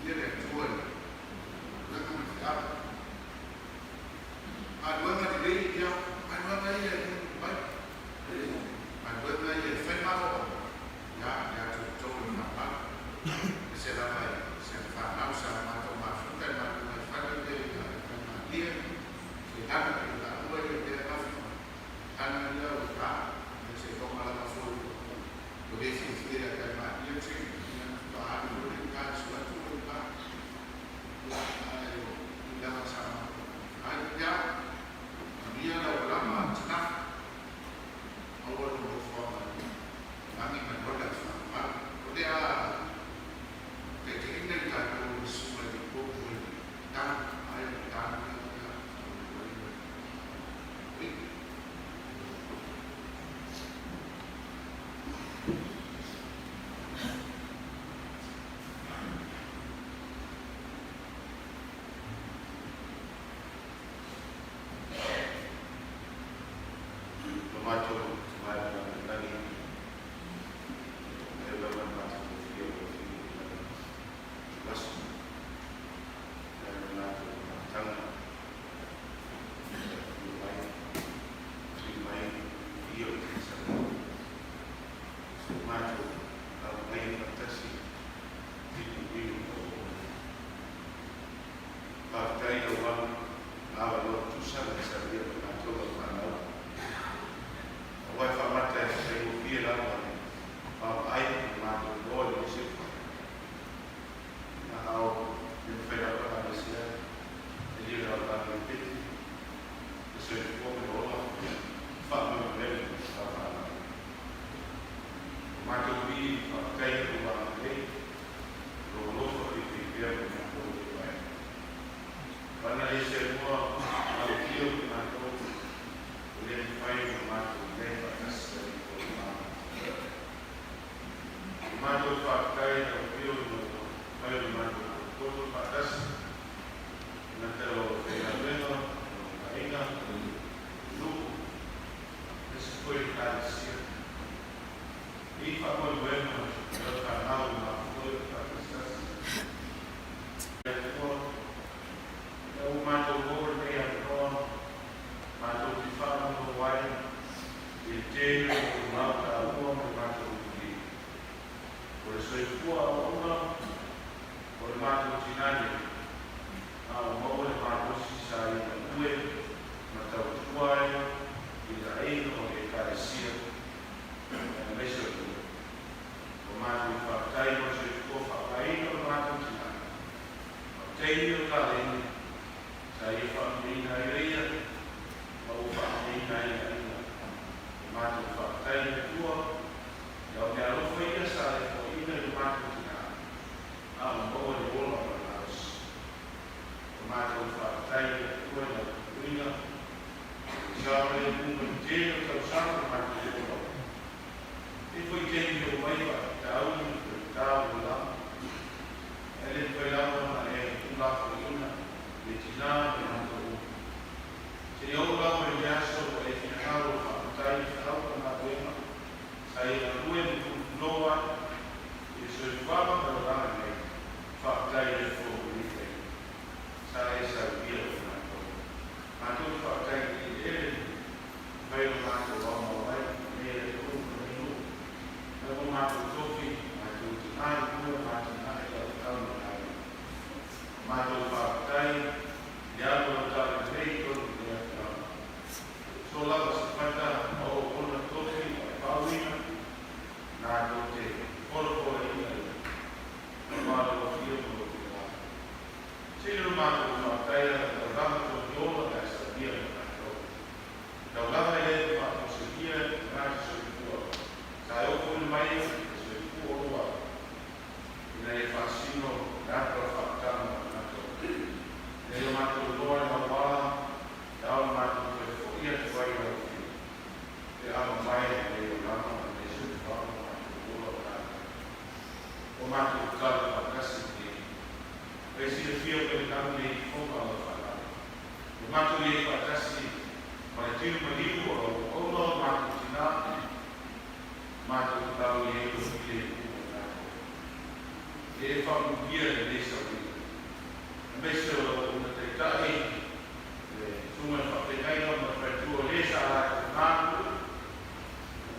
Viene Wana le se mua au kio ki mātou. Le whai o mātou le whakasa i o mātou. Mātou whakai au kio no whai o mātou koto whakasa. Nā te o whea wena, o kainga, nuku. Nese koe kāresia. I whakoi wena, o ka nau mā koe whakasa. O mātou kore mea koa, mātou ki whanau wai, e tēnu o mātou aua me mātou ki. O le soifua o ona, o le mātou tinane, a o mau le mātou sa i na ue, mātou tuai, i na eino o e kāresia, e mesa kua. O mātou whakatai o soifua whakaino o mātou tinane. O teini o tāleni, sa ia whakamina i reia, ma o whakamina i reia. O mātou whakatai na tua, ia o mea rofa ia sa e o ina i mātou tina. A o maua ni ola o naos. O mātou whakatai na tua na kuina, sa o le kunga tēno tau sāna mātou ola. E fwoi tēni o maiwa, tau ni tau o la. E le koe lama na e unlako ina, le tina me mātou. Te au lau e leaso o e whiaharo whakatai whakau ka ngā koema, sa e na rue ni kunoa, e so e whama ka rana nei, whakatai e whōru i te. Sa e sa uia o mātou. Mātou whakatai i ere, whai o mātou wama wai, me e o kōrino. Na o mātou toki, mātou tina kua, mātou nai ka tau na nai. Mātou whakatai, ia kua tāre rei konu ni a tāra. So lava se whata o ona toki a pāwina, nā ko te porapora ina i. Na mālo o whio mo o te wā. Tēnero mātou whakatai a tau rama tō ki ola ka sa hia na mātou. Tau rama e te mātou sa hia na so i kua. Ka e oku ina mai e so i kua o rua. Ina e whasino nā kua whakatana na mātou. E o mātou loa na wala, e au mātou koe whoia te wai au ki. Te au mai e o rama na me su te whaka mātou loa o rama. O mātou kala whakasi ki. E si e whio ke tangu e whoka o whaka. O mātou e whakasi, ma e tinu maniu o ono o mātou tina, mātou tau e o while e kua nāko. E whaku kia e lesa wika. Mese o una te tahi, tunga whapengaina ma whaitua lesa a te mātu,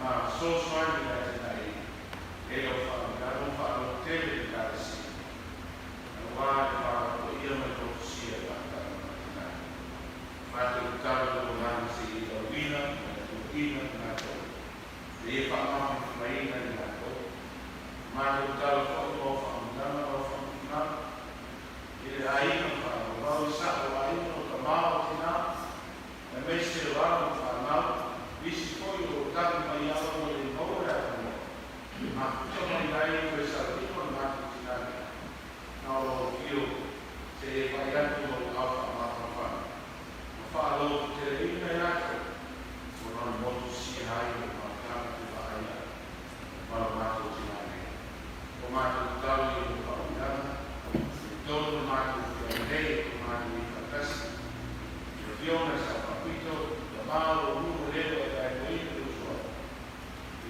ma soswai na te nai, e o whaano tele i kāresi. Na wā e whaako ia mai tōku sia whaakana ma te nai. Mātou tāra o ngāna si i au wina, ma tu ina ngā tō. E whaamama whaina i ngā tō. Mātou tāra whaako o whaamutana o whaamutana. E aina whanau, rau i sako aina o ka mao tina, e meise rau whanau, visi koi o tatu mai awa o le maura a kamo. Ma kuta mai nai o e sa rino na matu tinane. Na o kio, te e pai atu o awa mata whana. Ma whaalo te reina e ato, o non motu si hai o ma kama te whaia, ma o matu tinane. O matu tau i o whaunana, Dono mātou whia rei, o mātou i whakasi. Ia whiona sa whapito, ia māo o rūmo leo e kai moina i usua.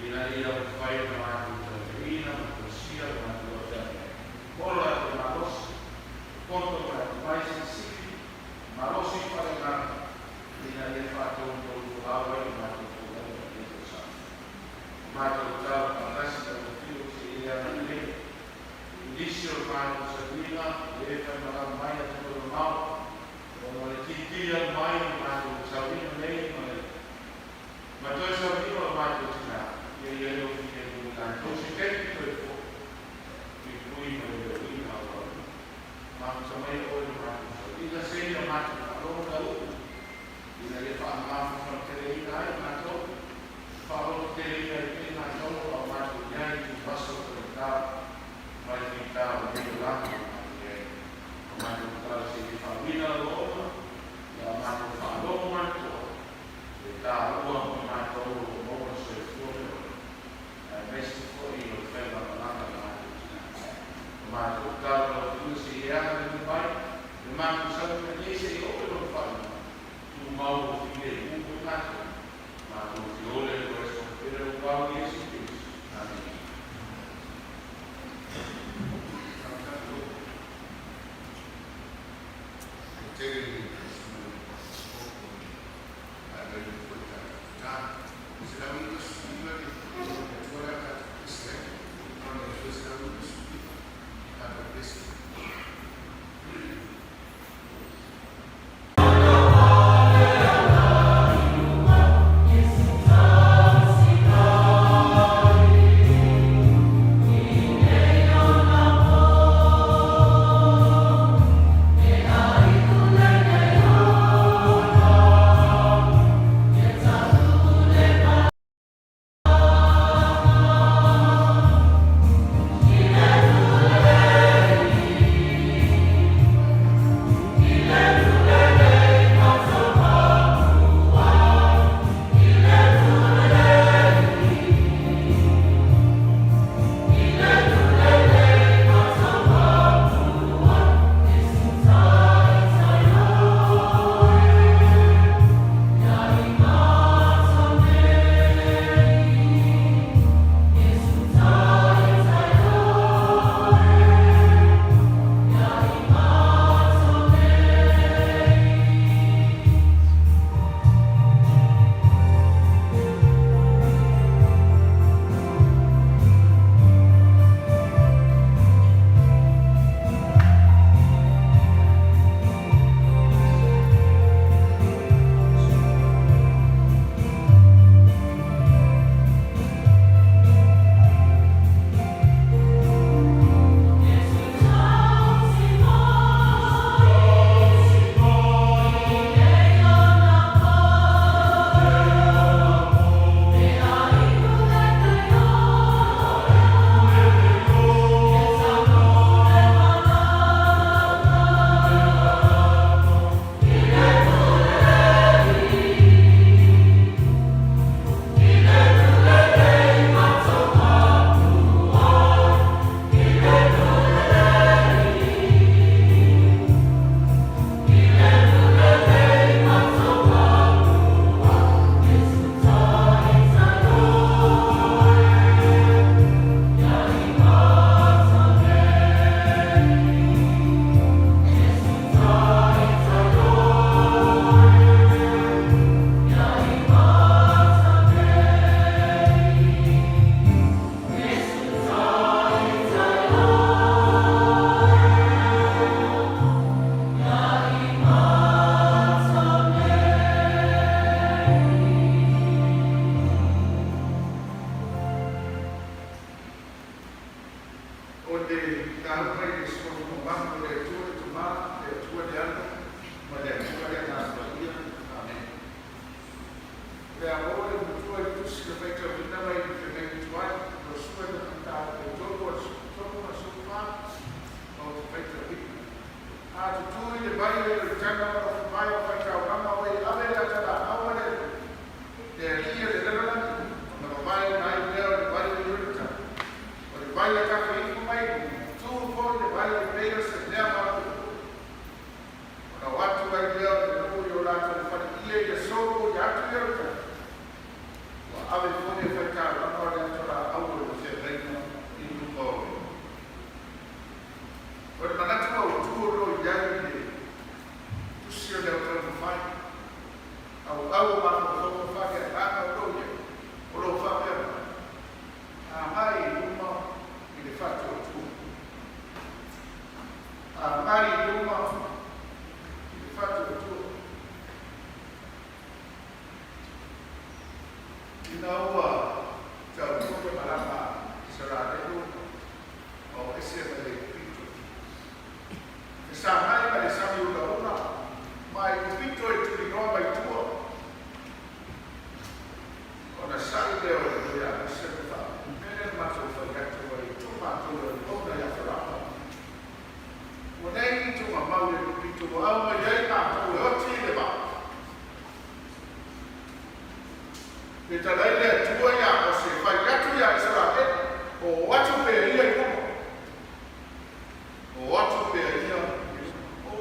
Ina ia o whai na mātou taraterina, mātou sia, mātou o tēne. Mora te marosi, koto mai atu maisi siki, marosi whare ngana. Ina ia whātou o tōru whāwai i mātou tōru a kēto sa. Mātou tāra whakasi ka o whio te ia na leo. Inisi o mātou sa kuina, e whai mara mai a te koro mau, o ma le titia mai o mātou sa wina nei, ma toi sa wina o mātou tina, ia ia leo whine nui nā, tō se keki toi fō, i kui ma leo wina o rau. Mātou sa mai o e mātou Memang sama Malaysia itu belum faham. Tu mau tinggal buku hati, mau dioleh berasal dari bawah Yesus Kristus. Amin. Jadi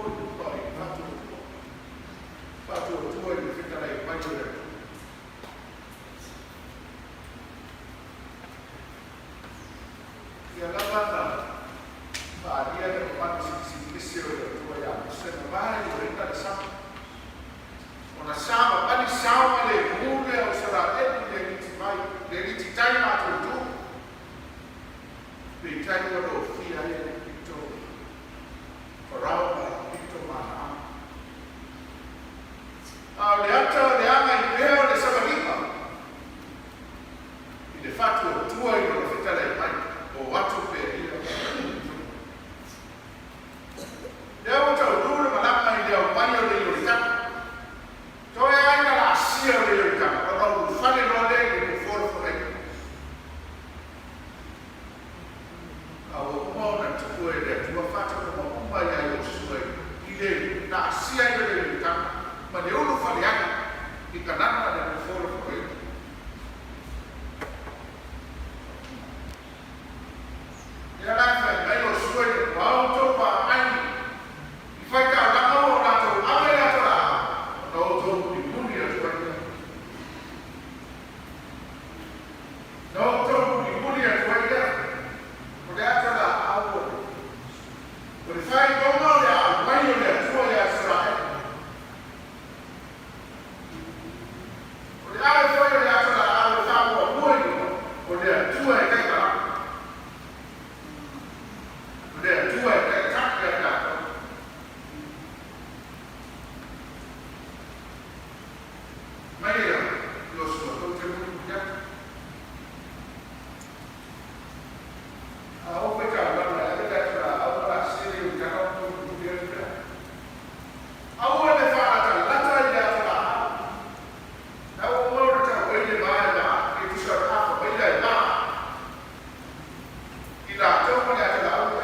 Oh, vai o rei da sa. Ona sama pani sama le mule o sara e le ti vai le ti tai ma tu. Pe tai o do fia e pito. Parau ma pito ma. A le ata le anga I peo le sabaripa. I de fatto tua I lo fita le mai o watu pe io. Leo tau dure malama I leo panio le yorita. Toi ai la sia le yorita. O no fale no le le for for e. Au mo na tu e le tua fatto mo umba ya yo sue. I le na sia le yorita. Ma le uno fale ai. I kanana le for for e. Ya la fa mai lo sue wa auto pa ai. Fai ka la mo na to ave la to la no to ni muni a to no to ni muni a to ya o da to la awo o le fai ko mo ya mai o le to ya sra o le ave fo ya to la awo fa mo mo o le to e ka ka o le to e ka ka ka Maria, lo so, non c'è molto a o peccato, la verità la serie di canotto di verità. A o le fa la tagliata la. A o morta quelle male che ti sarà quelle là. Il lato con la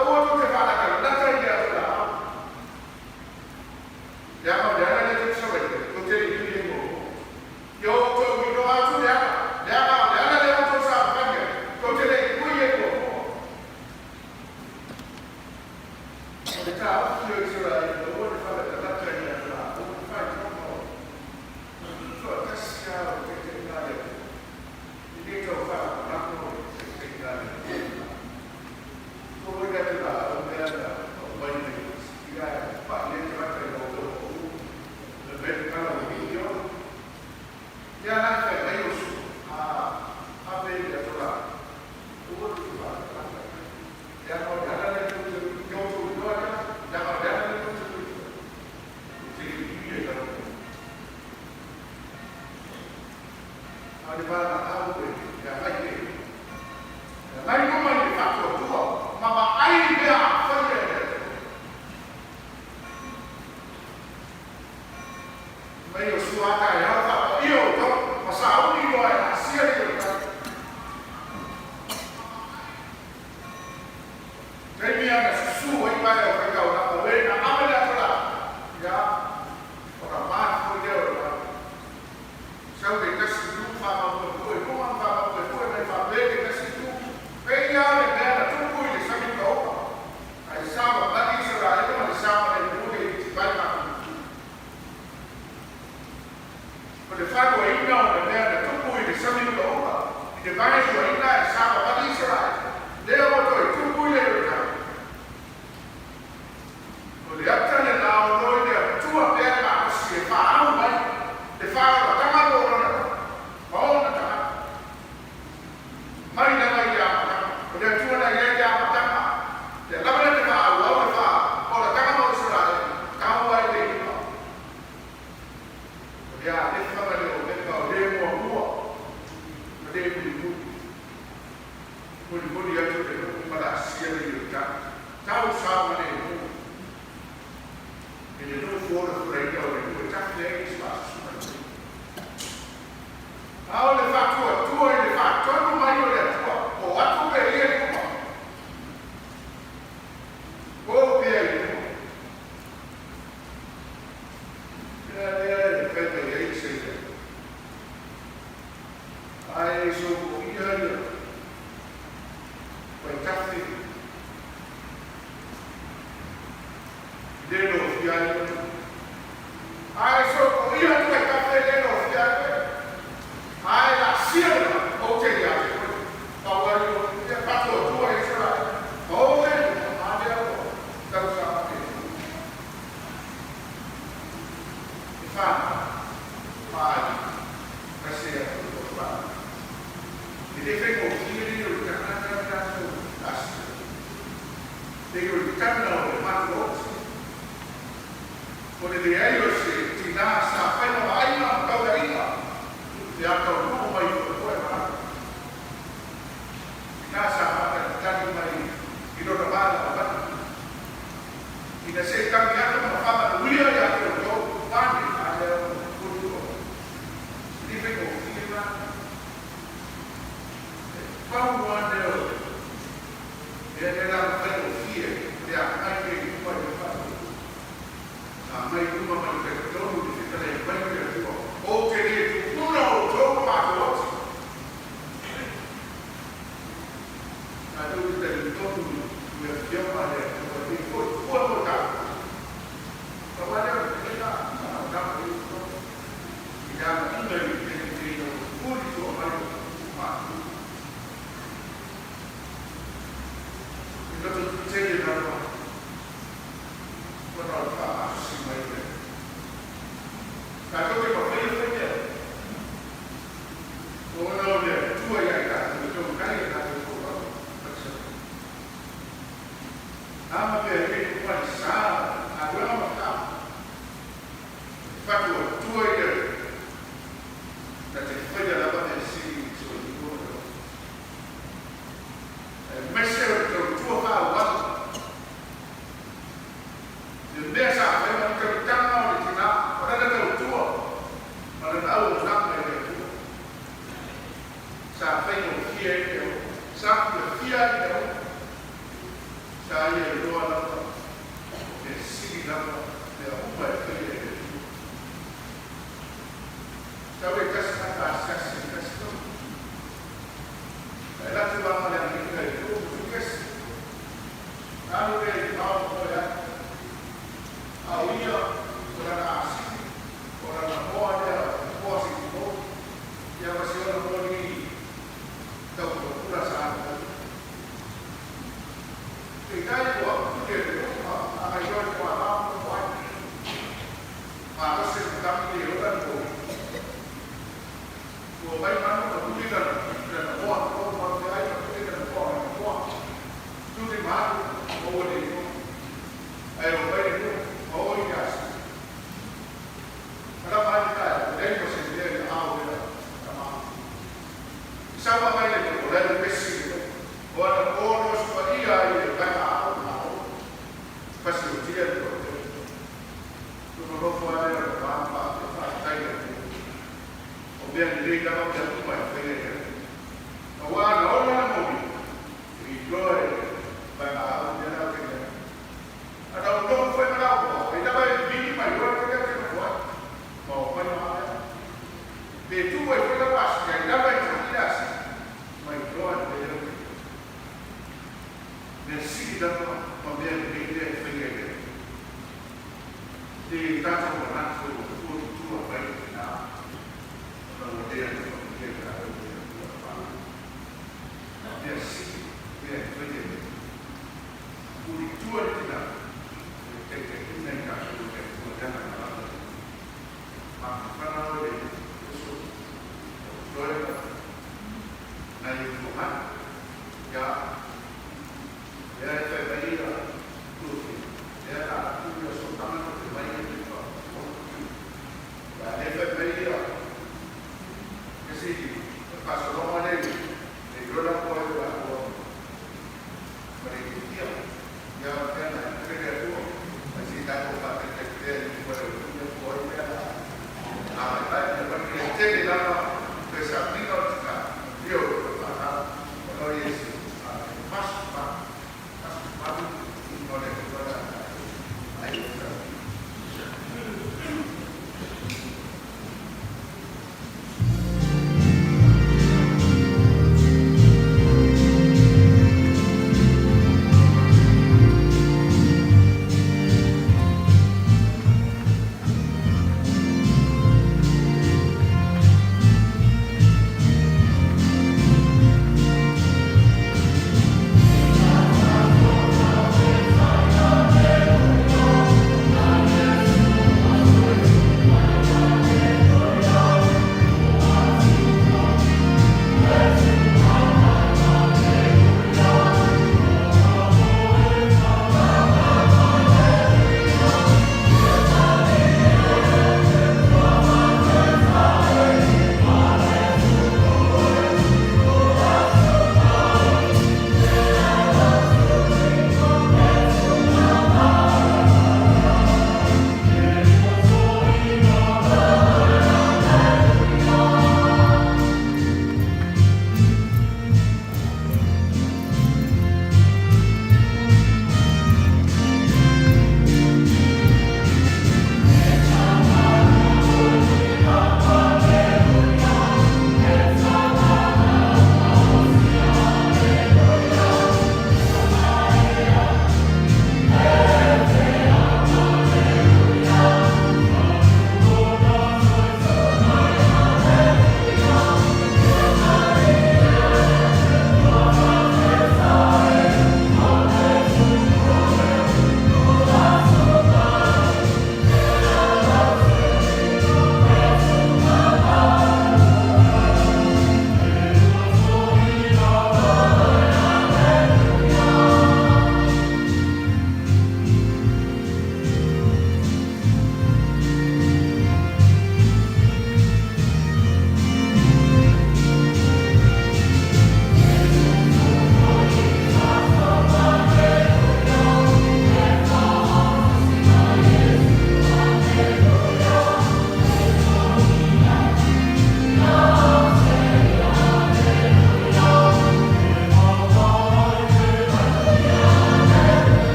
o che fa la tagliata la. Andiamo a vedere le persone, tutte le Yo to mi no atu ya le atu sa page to tele kuye ko o ta yo sura no wo fa la ta ya la o fa no to ta sia o te na le ni to fa na ko te na le to wo ga ta o me ana o ba ni ya pa le tra ta no le be ka la ni yo ya la fe mai o su a be ya to la o wo tu ba ya no ya la le tu yo tu no ya no ya la le tu ti ni ya la a ba na a o ya ai ke ya mai ko mai fa to tu ma ba ai be a fa ye mai o su a ka ya fa io ma sa unico è la sia di Demi ana su e vai a fare una povera amela tola ya ora ma fu de ora sa che casi tu fa ma poi come fa ma poi me fa bene casi tu e ya le bene tu poi le sa mi do ai sa ma di sarà io ma sa ma le poi ti vai ma le fa go in no le bene tu poi le sa mi do e vai su in là sa ma di sarà le ho to tu poi le le attende la noi le tua per la si fa mai le fa la tama loro ma ona ta mai na mai ya le tua na ya tama le la bene fa la fa o la tama mo sura ka wa le no ya le fa le mo le mu ya tu le ma la si le ya ta sa ma le e le due fuori le due taffe spasso a le fa tu le fa tu non mai le tua o a tu per le tua o per le per le sei ai so io quei taffe dello fiato so io tu caffè dello fiato la sera o te ya paura io fatto tu hai sarà o adesso da usare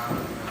Amen.